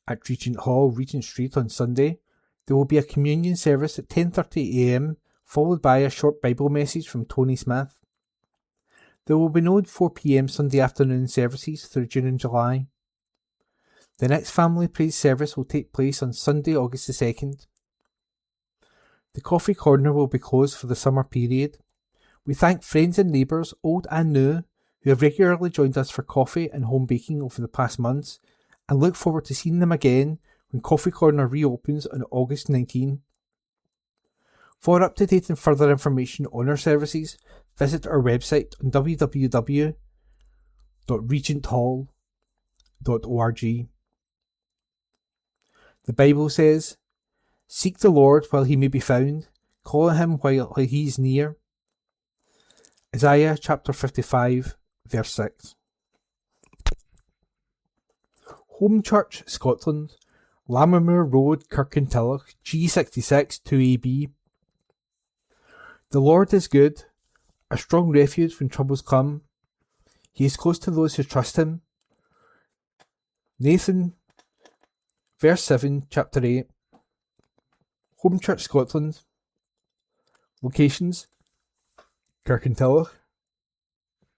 At Regent Hall, Regent Street on Sunday, there will be a communion service at 10:30 a.m, followed by a short Bible message from Tony Smith. There will be no 4 p.m. Sunday afternoon services through June and July. The next family praise service will take place on Sunday, August the 2nd. The coffee corner will be closed for the summer period. We thank friends and neighbours, old and new, who have regularly joined us for coffee and home baking over the past months, and look forward to seeing them again when Coffee Corner reopens on August 19. For up-to-date and further information on our services, visit our website on www.regenthall.org. The Bible says, "Seek the Lord while he may be found, call on him while he is near." Isaiah chapter 55, verse 6. Home Church, Scotland, Lammermoor Road, Kirkintilloch, G66 2AB. The Lord is good, a strong refuge when troubles come. He is close to those who trust him. Nathan, verse 7, chapter 8. Home Church, Scotland. Locations: Kirkintilloch,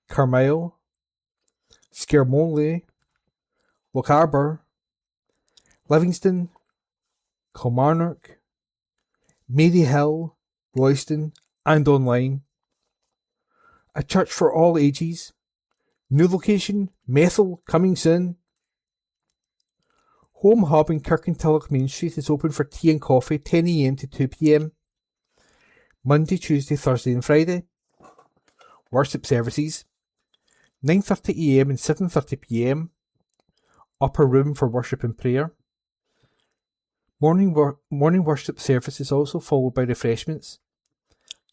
Carmyle, Scaremongey, Lochaber, Livingston, Kilmarnock, Maryhill, Royston, and online. A church for all ages. New location, Methil, coming soon. Home Hub in Kirkintilloch Main Street is open for tea and coffee 10 AM to 2 PM. Monday, Tuesday, Thursday and Friday. Worship services 9:30 AM and 7:30 PM. Upper room for worship and prayer. Morning worship service is also followed by refreshments.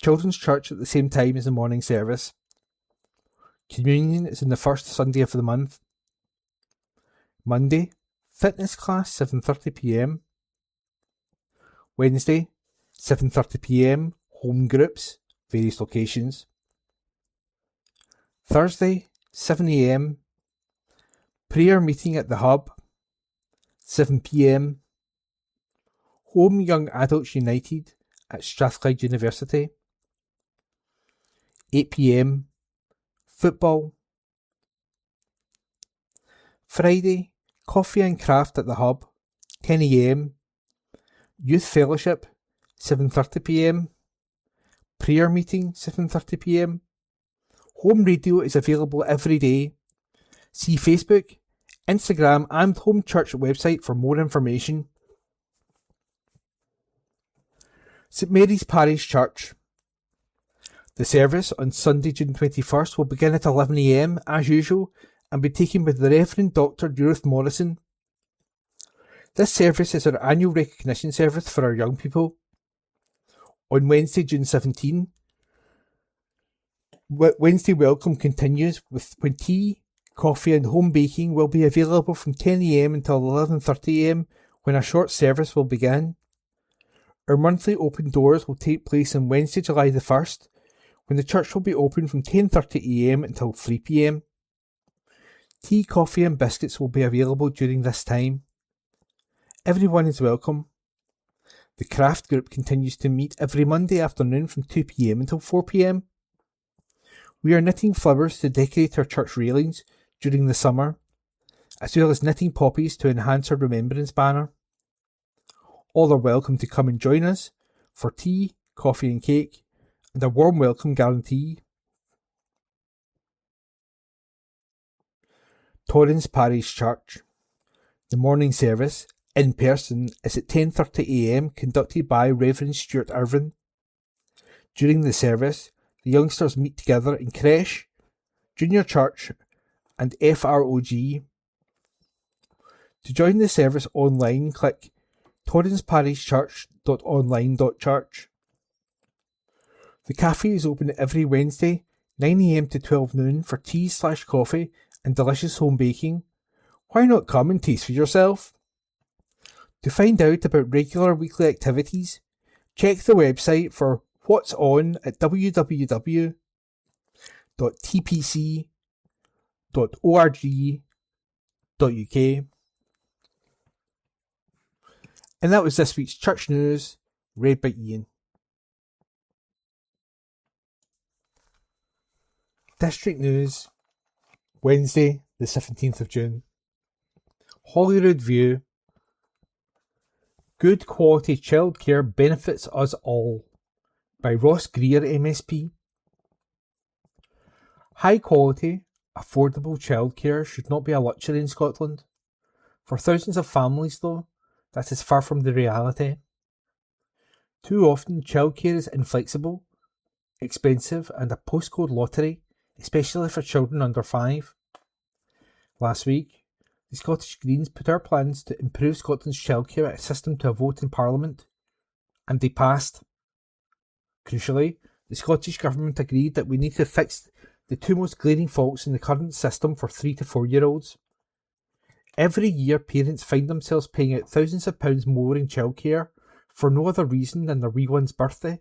Children's church at the same time as the morning service. Communion is on the first Sunday of the month. Monday, fitness class 7:30 PM. Wednesday, 7:30 PM, home groups, various locations. Thursday, 7 AM, prayer meeting at the Hub, 7 PM. Home Young Adults United at Strathclyde University, 8 PM, football. Friday, coffee and craft at the Hub, 10 AM, youth fellowship, 7:30 PM, prayer meeting, 7:30 PM. Home radio is available every day. See Facebook, Instagram and Home Church website for more information. St Mary's Parish Church. The service on Sunday, June 21st will begin at 11 AM as usual and be taken by the Reverend Dr. Ruth Morrison. This service is our annual recognition service for our young people. On Wednesday, June 17, Wednesday welcome continues when tea, coffee and home baking will be available from 10 AM until 11:30 AM when a short service will begin. Our monthly open doors will take place on Wednesday, July the 1st, when the church will be open from 10:30 AM until 3 PM. Tea, coffee and biscuits will be available during this time. Everyone is welcome. The craft group continues to meet every Monday afternoon from 2 PM until 4 PM. We are knitting flowers to decorate our church railings during the summer, as well as knitting poppies to enhance our remembrance banner. All are welcome to come and join us for tea, coffee and cake, and a warm welcome guarantee. Torrens Parish Church. The morning service, in person, is at 10:30 AM, conducted by Reverend Stuart Irvin. During the service, the youngsters meet together in creche, junior church, and FROG. To join the service online, click torrensparishchurch.online.church. The cafe is open every Wednesday, 9 AM to 12 noon for tea/coffee and delicious home baking. Why not come and taste for yourself? To find out about regular weekly activities, check the website for what's on at www.tpc.org.uk. And that was this week's church news, read by Ian. District news, Wednesday, the 17th of June. Holyrood View. Good quality childcare benefits us all, by Ross Greer MSP. High quality, affordable childcare should not be a luxury in Scotland. For thousands of families, though, that is far from the reality. Too often, childcare is inflexible, expensive, and a postcode lottery, especially for children under 5. Last week, the Scottish Greens put our plans to improve Scotland's childcare system to a vote in Parliament, and they passed. Crucially, the Scottish Government agreed that we need to fix the two most glaring faults in the current system for 3 to 4-year-olds. Every year, parents find themselves paying out thousands of pounds more in childcare for no other reason than their wee one's birthday.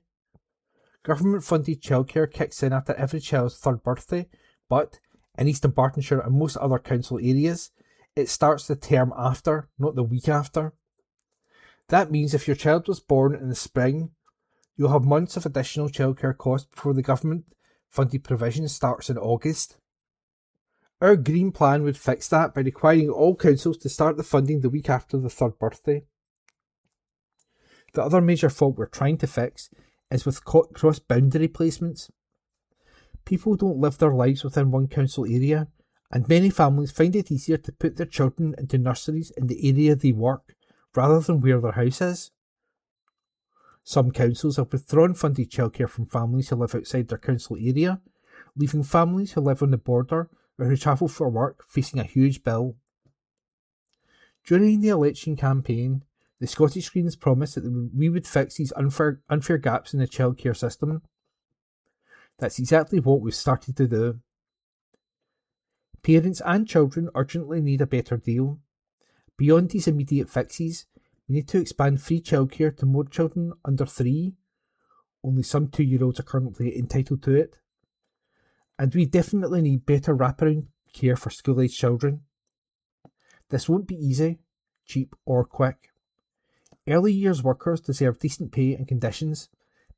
Government-funded childcare kicks in after every child's 3rd birthday, but, in Eastern Bartonshire and most other council areas, it starts the term after, not the week after. That means if your child was born in the spring, you'll have months of additional childcare costs before the government-funded provision starts in August. Our Green Plan would fix that by requiring all councils to start the funding the week after the third birthday. The other major fault we're trying to fix is with cross-boundary placements. People don't live their lives within one council area, and many families find it easier to put their children into nurseries in the area they work rather than where their house is. Some councils have withdrawn funded childcare from families who live outside their council area, leaving families who live on the border or who travel for work facing a huge bill. During the election campaign, the Scottish Greens promised that we would fix these unfair gaps in the childcare system. That's exactly what we've started to do. Parents and children urgently need a better deal. Beyond these immediate fixes, we need to expand free childcare to more children under 3. Only some 2-year-olds are currently entitled to it. And we definitely need better wraparound care for school-aged children. This won't be easy, cheap or quick. Early years workers deserve decent pay and conditions,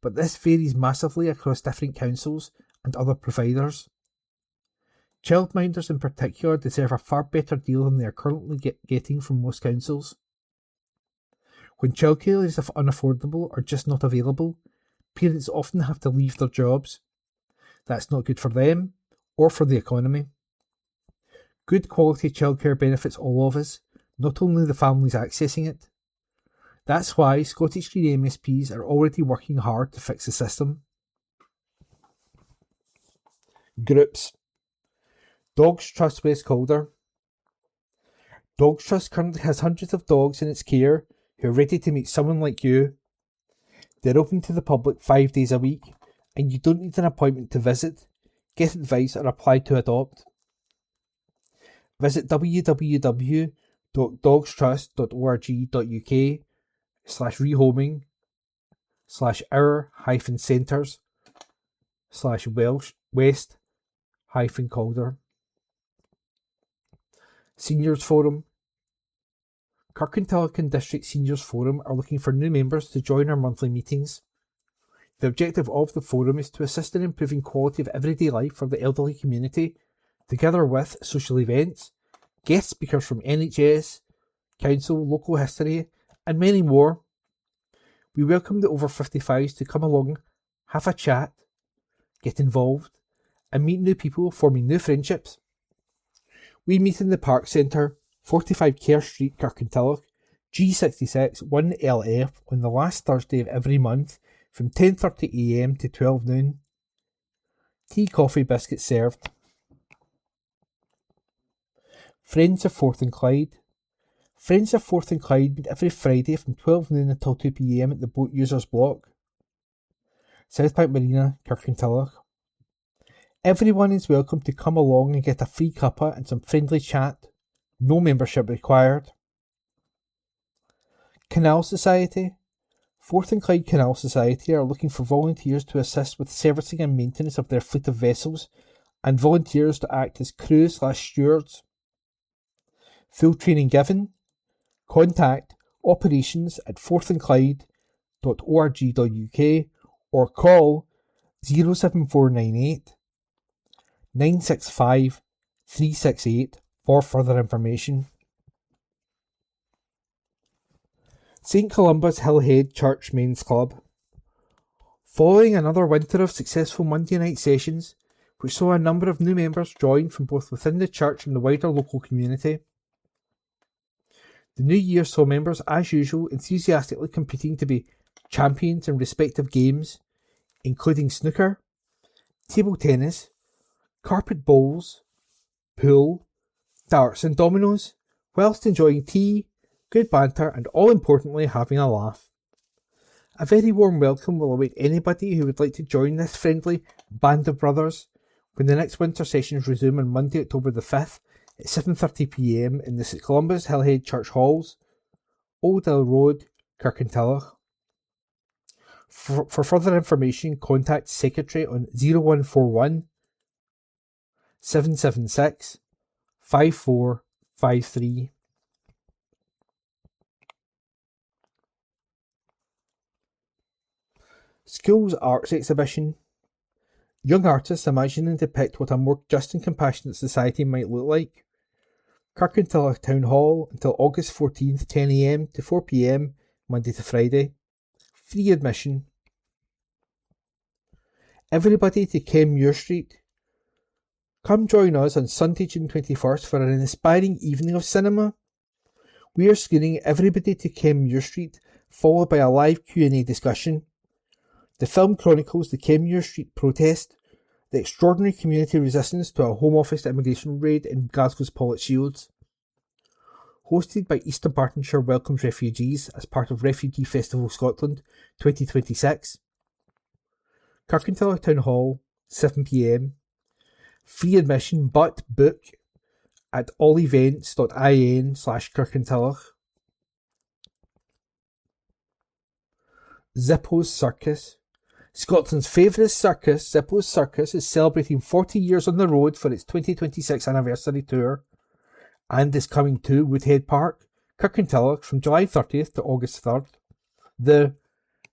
but this varies massively across different councils and other providers. Childminders in particular deserve a far better deal than they are currently getting from most councils. When childcare is unaffordable or just not available, parents often have to leave their jobs. That's not good for them or for the economy. Good quality childcare benefits all of us, not only the families accessing it. That's why Scottish Green MSPs are already working hard to fix the system. Groups. Dogs Trust West Calder. Dogs Trust currently has hundreds of dogs in its care who are ready to meet someone like you. They're open to the public 5 days a week, and you don't need an appointment to visit, get advice or apply to adopt. Visit www.dogstrust.org.uk/rehoming/our-centres/West-Calder. Seniors Forum. Kirkintilloch and District Seniors Forum are looking for new members to join our monthly meetings. The objective of the forum is to assist in improving quality of everyday life for the elderly community, together with social events, guest speakers from NHS, council, local history, and many more. We welcome the over 55s to come along, have a chat, get involved, and meet new people, forming new friendships. We meet in the Park Centre, 45 Kerr Street, Kirkintilloch, G66 1LF on the last Thursday of every month from 10:30am to 12 noon. Tea, coffee, biscuits served. Friends of Forth and Clyde. Friends of Forth and Clyde meet every Friday from 12 noon until 2pm at the Boat Users Block, South Bank Marina, Kirkintilloch. Everyone is welcome to come along and get a free cuppa and some friendly chat. No membership required. Canal Society. Forth and Clyde Canal Society are looking for volunteers to assist with servicing and maintenance of their fleet of vessels, and volunteers to act as crew/stewards. Full training given. Contact operations@forthandclyde.org.uk or call 07498 965 368 for further information. St Columba's Hillhead Church Men's Club. Following another winter of successful Monday night sessions, which saw a number of new members join from both within the church and the wider local community, the new year saw members, as usual, enthusiastically competing to be champions in respective games, including snooker, table tennis, carpet bowls, pool, darts and dominoes, whilst enjoying tea, good banter and, all importantly, having a laugh. A very warm welcome will await anybody who would like to join this friendly band of brothers when the next winter sessions resume on Monday, October the 5th at 7:30pm in the St Columba's Hillhead Church Halls, Old Ill Road, Kirkintilloch. For further information, contact Secretary on 0141 776 5453. Schools Arts Exhibition. Young artists imagine and depict what a more just and compassionate society might look like. Kirkintilloch Town Hall until August 14th, 10 a.m. to 4 p.m, Monday to Friday. Free admission. Everybody to Kenmure Street. Come join us on Sunday, June 21st for an inspiring evening of cinema. We are screening Everybody to Kenmure Street, followed by a live Q&A discussion. The film chronicles the Kenmure Street protest, the extraordinary community resistance to a Home Office immigration raid in Glasgow's Pollokshields. Hosted by East Dunbartonshire Welcomes Refugees as part of Refugee Festival Scotland 2026. Kirkintilloch Town Hall, 7 p.m. Free admission but book at allevents.in/Kirkintilloch. Zippo's Circus. Scotland's favourite circus, Zippo's Circus, is celebrating 40 years on the road for its 2026 anniversary tour and is coming to Woodhead Park, Kirkintilloch from July 30th to August 3rd. The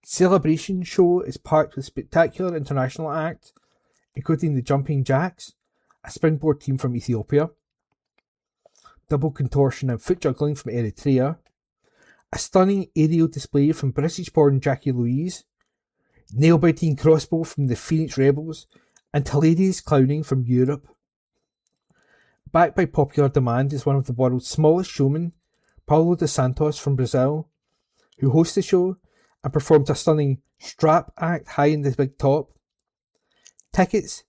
celebration show is packed with spectacular international acts, including the Jumping Jacks, a springboard team from Ethiopia, double contortion and foot juggling from Eritrea, a stunning aerial display from British-born Jackie Louise, nail-biting crossbow from the Phoenix Rebels, and hilarious clowning from Europe. Backed by popular demand is one of the world's smallest showmen, Paulo dos Santos from Brazil, who hosts the show and performs a stunning strap act high in the big top. Tickets,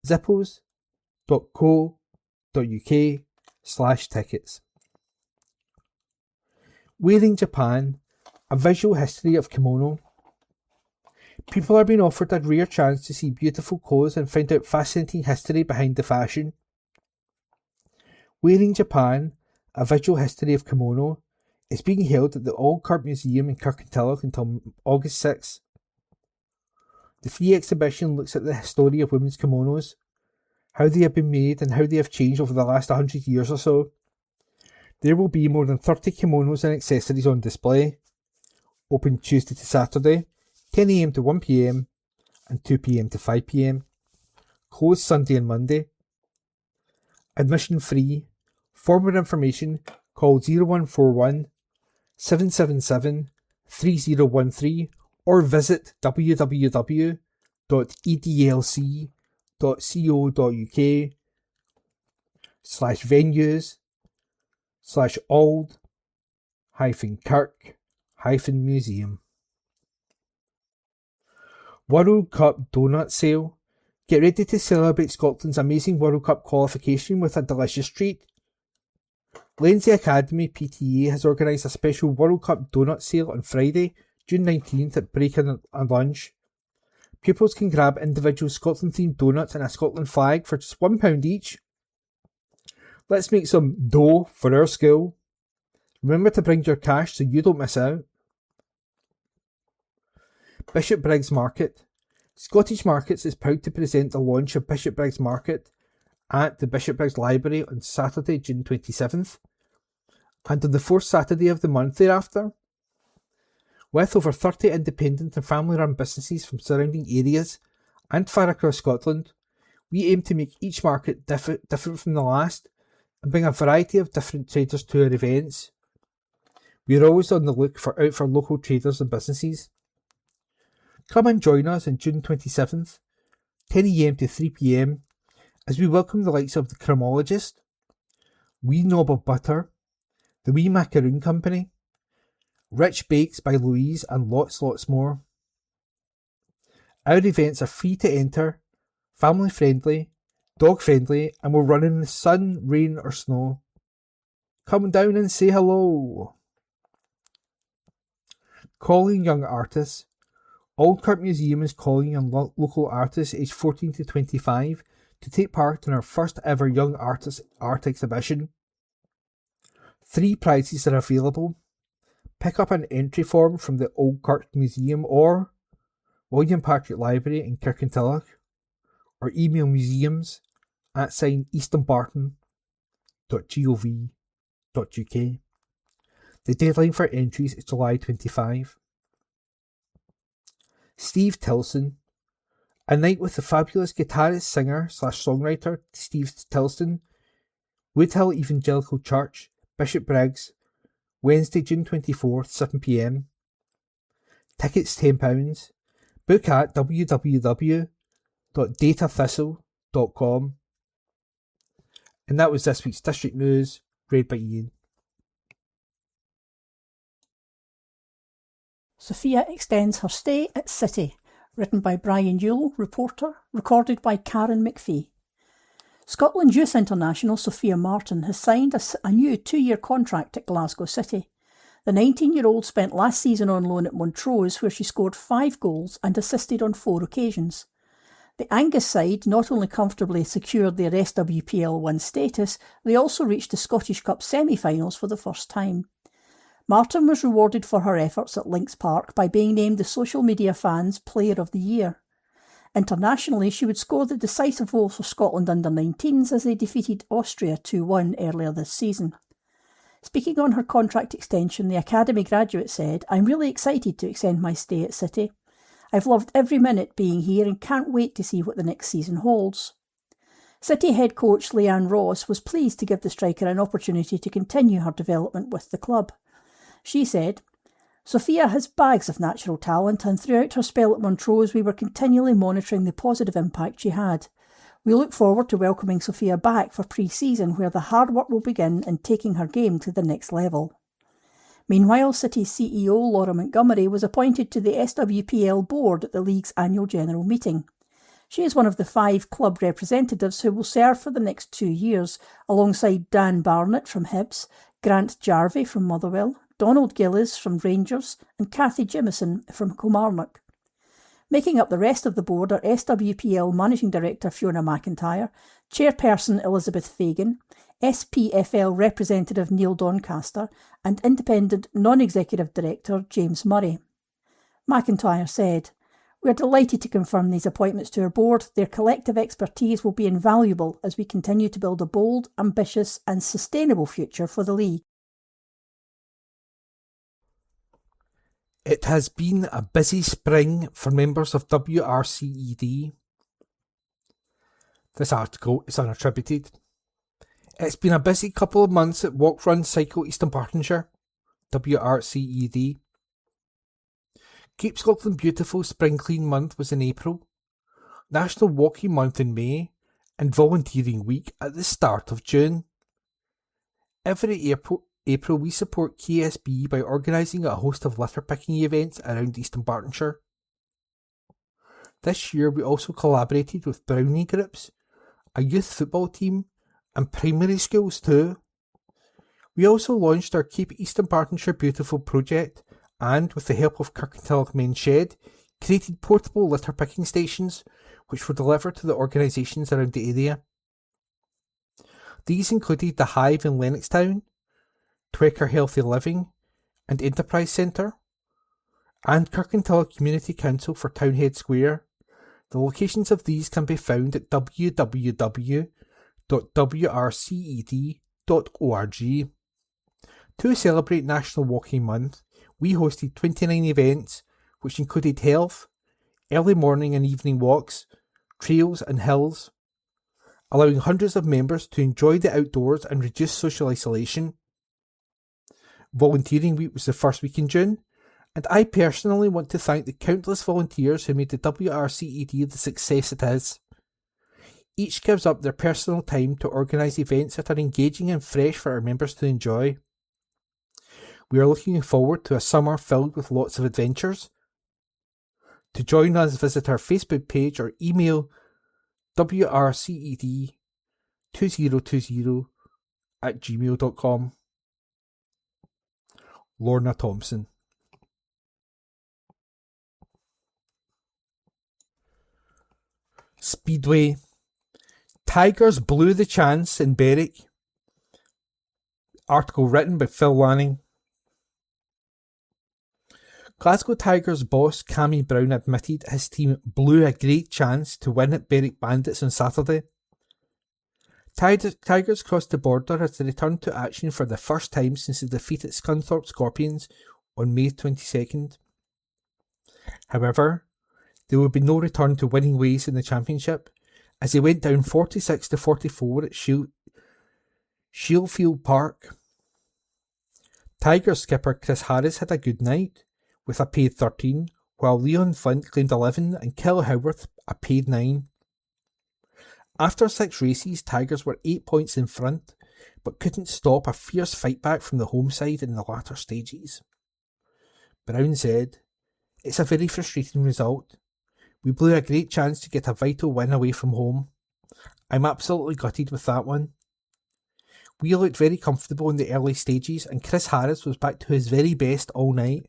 zippos.co.uk/tickets. Wearing Japan, a visual history of kimono. People are being offered a rare chance to see beautiful clothes and find out fascinating history behind the fashion. Wearing Japan, a visual history of kimono, is being held at the Old Kirk Museum in Kirkintilloch until August 6th. The free exhibition looks at the story of women's kimonos, how they have been made and how they have changed over the last 100 years or so. There will be more than 30 kimonos and accessories on display. Open Tuesday to Saturday, 10 a.m. to 1 p.m. and 2 p.m. to 5 p.m. Closed Sunday and Monday. Admission free. For more information, call 0141 777 3013 or visit www.edlc.co.uk/venues/old-kirk-museum. World Cup Donut Sale. Get ready to celebrate Scotland's amazing World Cup qualification with a delicious treat. Lenzie Academy PTA has organised a special World Cup donut sale on Friday, June 19th at break and lunch. Pupils can grab individual Scotland-themed donuts and a Scotland flag for just £1 each. Let's make some dough for our school. Remember to bring your cash so you don't miss out. Bishopbriggs Market. Scottish Markets is proud to present the launch of Bishopbriggs Market at the Bishopbriggs Library on Saturday, June 27th, and on the fourth Saturday of the month thereafter. With over 30 independent and family-run businesses from surrounding areas and far across Scotland, we aim to make each market different from the last and bring a variety of different traders to our events. We are always on the look out for local traders and businesses. Come and join us on June 27th, 10 a.m. to 3 p.m, as we welcome the likes of the Cremologist, Wee Knob of Butter, the Wee Macaroon Company, Rich Bakes by Louise, and lots more. Our events are free to enter, family friendly, dog friendly, and will run in the sun, rain or snow. Come down and say hello. Calling Young Artists. Old Kirk Museum is calling on local artists aged 14 to 25 to take part in our first ever Young Artists art exhibition. 3 prizes are available. Pick up an entry form from the Old Kirk Museum or William Patrick Library in Kirkintilloch, or email museums@eastdunbarton.gov.uk. The deadline for entries is July 25. Steve Tilson, A night with the fabulous guitarist, singer / songwriter Steve Tilston, Woodhill Evangelical Church, Bishopbriggs, Wednesday, June 24th, 7pm. Tickets £10. Book at www.datathistle.com. And that was this week's District News, read by Ian. Sophia extends her stay at City, written by Brian Yule, reporter, recorded by Karen McPhee. Scotland Youth International Sophia Martin has signed a new 2-year contract at Glasgow City. The 19-year-old spent last season on loan at Montrose, where she scored 5 goals and assisted on 4 occasions. The Angus side not only comfortably secured their SWPL 1 status, they also reached the Scottish Cup semi-finals for the first time. Martin was rewarded for her efforts at Links Park by being named the Social Media Fans Player of the Year. Internationally, she would score the decisive goal for Scotland under-19s as they defeated Austria 2-1 earlier this season. Speaking on her contract extension, the Academy graduate said, "I'm really excited to extend my stay at City. I've loved every minute being here and can't wait to see what the next season holds." City head coach Leanne Ross was pleased to give the striker an opportunity to continue her development with the club. She said, "Sophia has bags of natural talent, and throughout her spell at Montrose we were continually monitoring the positive impact she had. We look forward to welcoming Sophia back for pre-season, where the hard work will begin in taking her game to the next level." Meanwhile, City's CEO Laura Montgomery was appointed to the SWPL board at the league's annual general meeting. She is one of the 5 club representatives who will serve for the next 2 years, alongside Dan Barnett from Hibs, Grant Jarvie from Motherwell, Donald Gillies from Rangers and Cathy Jimison from Kilmarnock. Making up the rest of the board are SWPL Managing Director Fiona McIntyre, Chairperson Elizabeth Fagan, SPFL Representative Neil Doncaster and Independent Non-Executive Director James Murray. McIntyre said, "We're delighted to confirm these appointments to our board. Their collective expertise will be invaluable as we continue to build a bold, ambitious and sustainable future for the league." It has been a busy spring for members of WRCED. This article is unattributed. It's been a busy couple of months at Walk Run Cycle East Bartonshire, WRCED. Keep Scotland Beautiful Spring Clean Month was in April, National Walking Month in May, and Volunteering Week at the start of June. Every April we support KSB by organising a host of litter picking events around Eastern Bartonshire. This year we also collaborated with Brownie groups, a youth football team and primary schools too. We also launched our Keep Eastern Bartonshire Beautiful project and, with the help of Kirkintilloch Men's Shed, created portable litter picking stations which were delivered to the organisations around the area. These included the Hive in Lennoxtown, Twecker Healthy Living and Enterprise Centre, and Kirkintilloch Community Council for Townhead Square. The locations of these can be found at www.wrced.org. To celebrate National Walking Month, we hosted 29 events, which included health, early morning and evening walks, trails and hills, allowing hundreds of members to enjoy the outdoors and reduce social isolation. Volunteering Week was the first week in June, and I personally want to thank the countless volunteers who made the WRCED the success it is. Each gives up their personal time to organise events that are engaging and fresh for our members to enjoy. We are looking forward to a summer filled with lots of adventures. To join us, visit our Facebook page or email wrced2020@gmail.com. Lorna Thompson. Speedway. Tigers blew the chance in Berwick. Article written by Phil Lanning. Glasgow Tigers boss Cammy Brown admitted his team blew a great chance to win at Berwick Bandits on Saturday. Tigers crossed the border as they returned to action for the first time since the defeat at Scunthorpe Scorpions on May 22nd. However, there would be no return to winning ways in the championship, as they went down 46-44 at Shielfield Park. Tigers skipper Chris Harris had a good night, with a paid 13, while Leon Flint claimed 11 and Kel Howarth a paid 9. After 6 races, Tigers were 8 points in front, but couldn't stop a fierce fight back from the home side in the latter stages. Brown said, "It's a very frustrating result. We blew a great chance to get a vital win away from home. I'm absolutely gutted with that one. We looked very comfortable in the early stages and Chris Harris was back to his very best all night.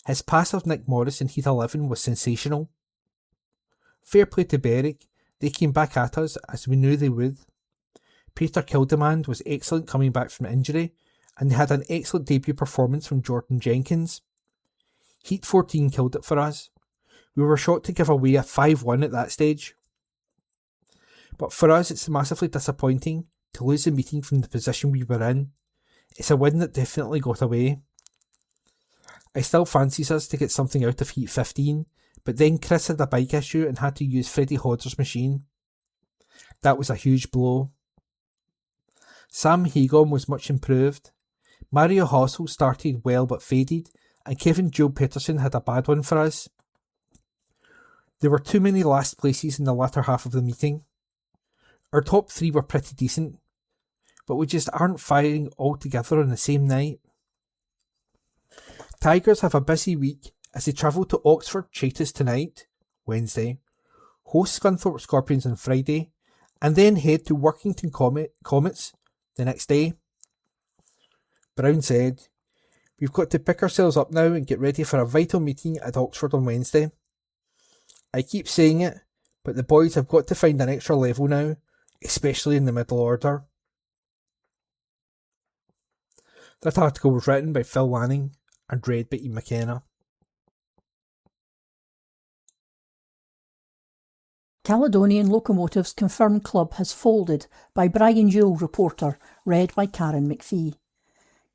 His pass of Nick Morris in Heat 11 was sensational. Fair play to Berwick, they came back at us as we knew they would. Peter Kildemand was excellent coming back from injury, and they had an excellent debut performance from Jordan Jenkins. Heat 14 killed it for us. We were shot to give away a 5-1 at that stage. But for us it's massively disappointing to lose the meeting from the position we were in. It's a win that definitely got away. I still fancies us to get something out of Heat 15, but then Chris had a bike issue and had to use Freddie Hodder's machine. That was a huge blow. Sam Hagom was much improved. Mario Hossel started well but faded, and Kevin Joe Peterson had a bad one for us. There were too many last places in the latter half of the meeting. Our top 3 were pretty decent, but we just aren't firing all together on the same night. Tigers have a busy week as they travel to Oxford Chatus tonight, Wednesday, host Scunthorpe Scorpions on Friday, and then head to Workington Comets the next day. Brown said, "We've got to pick ourselves up now and get ready for a vital meeting at Oxford on Wednesday. I keep saying it, but the boys have got to find an extra level now, especially in the middle order." That article was written by Phil Lanning and read by Ian McKenna. Caledonian Locomotives confirmed club has folded by Brian Jewell reporter, read by Karen McPhee.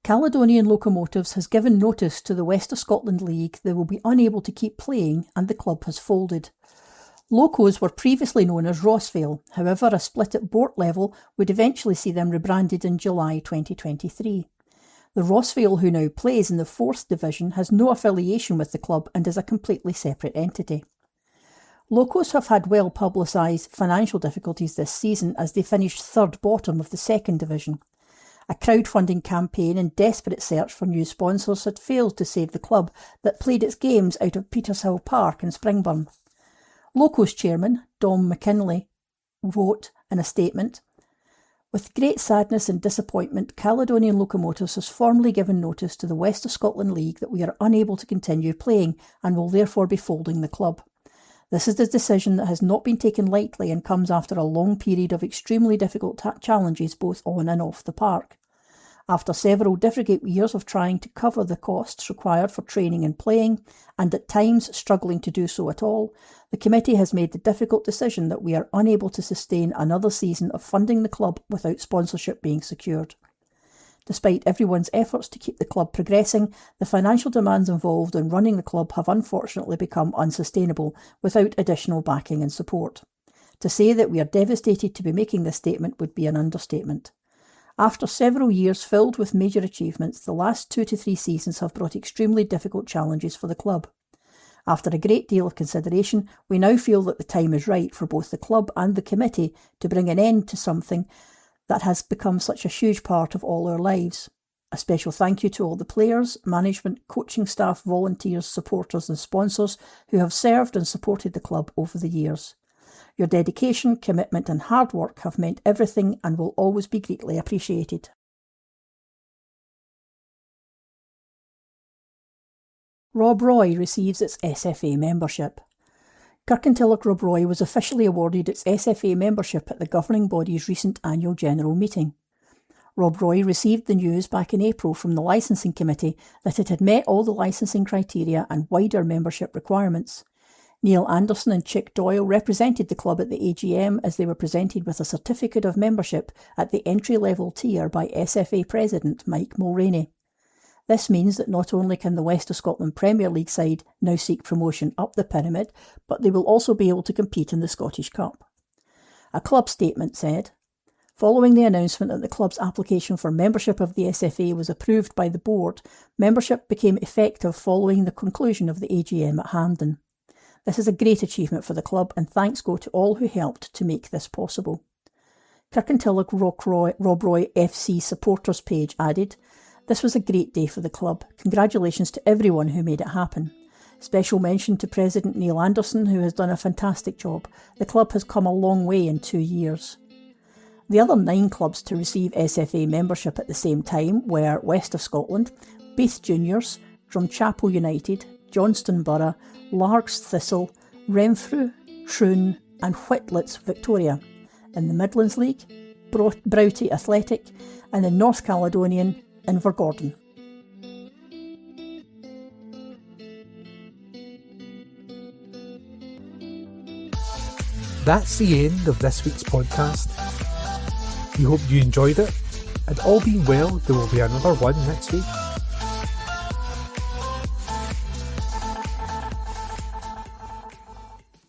Caledonian Locomotives has given notice to the West of Scotland League they will be unable to keep playing and the club has folded. Locos were previously known as Rossvale, however a split at Boort level would eventually see them rebranded in July 2023. The Rossvale, who now plays in the 4th Division, has no affiliation with the club and is a completely separate entity. Locos have had well publicised financial difficulties this season as they finished 3rd bottom of the 2nd Division. A crowdfunding campaign and desperate search for new sponsors had failed to save the club that played its games out of Petershill Park in Springburn. Locos chairman, Dom McKinlay, wrote in a statement, "With great sadness and disappointment, Caledonian Locomotives has formally given notice to the West of Scotland League that we are unable to continue playing and will therefore be folding the club. This is a decision that has not been taken lightly and comes after a long period of extremely difficult challenges both on and off the park. After several difficult years of trying to cover the costs required for training and playing, and at times struggling to do so at all, the committee has made the difficult decision that we are unable to sustain another season of funding the club without sponsorship being secured. Despite everyone's efforts to keep the club progressing, the financial demands involved in running the club have unfortunately become unsustainable without additional backing and support. To say that we are devastated to be making this statement would be an understatement. After several years filled with major achievements, the last 2 to 3 seasons have brought extremely difficult challenges for the club. After a great deal of consideration, we now feel that the time is right for both the club and the committee to bring an end to something that has become such a huge part of all our lives. A special thank you to all the players, management, coaching staff, volunteers, supporters and sponsors who have served and supported the club over the years. Your dedication, commitment and hard work have meant everything and will always be greatly appreciated." Rob Roy receives its SFA membership. Kirkintilloch Rob Roy was officially awarded its SFA membership at the governing body's recent annual general meeting. Rob Roy received the news back in April from the licensing committee that it had met all the licensing criteria and wider membership requirements. Neil Anderson and Chick Doyle represented the club at the AGM as they were presented with a certificate of membership at the entry-level tier by SFA President Mike Mulroney. This means that not only can the West of Scotland Premier League side now seek promotion up the pyramid, but they will also be able to compete in the Scottish Cup. A club statement said, "Following the announcement that the club's application for membership of the SFA was approved by the board, membership became effective following the conclusion of the AGM at Hampden. This is a great achievement for the club, and thanks go to all who helped to make this possible." Kirkintilloch Rob Roy FC supporters page added, "This was a great day for the club. Congratulations to everyone who made it happen. Special mention to President Neil Anderson, who has done a fantastic job. The club has come a long way in 2 years." The other 9 clubs to receive SFA membership at the same time were West of Scotland, Beath Juniors, Drumchapel United, Johnston Borough, Largs Thistle, Renfrew, Troon and Whitlets Victoria. In the Midlands League, Broughty Athletic, and in North Caledonian, Invergordon. That's the end of this week's podcast. We hope you enjoyed it, and all being well, there will be another one next week.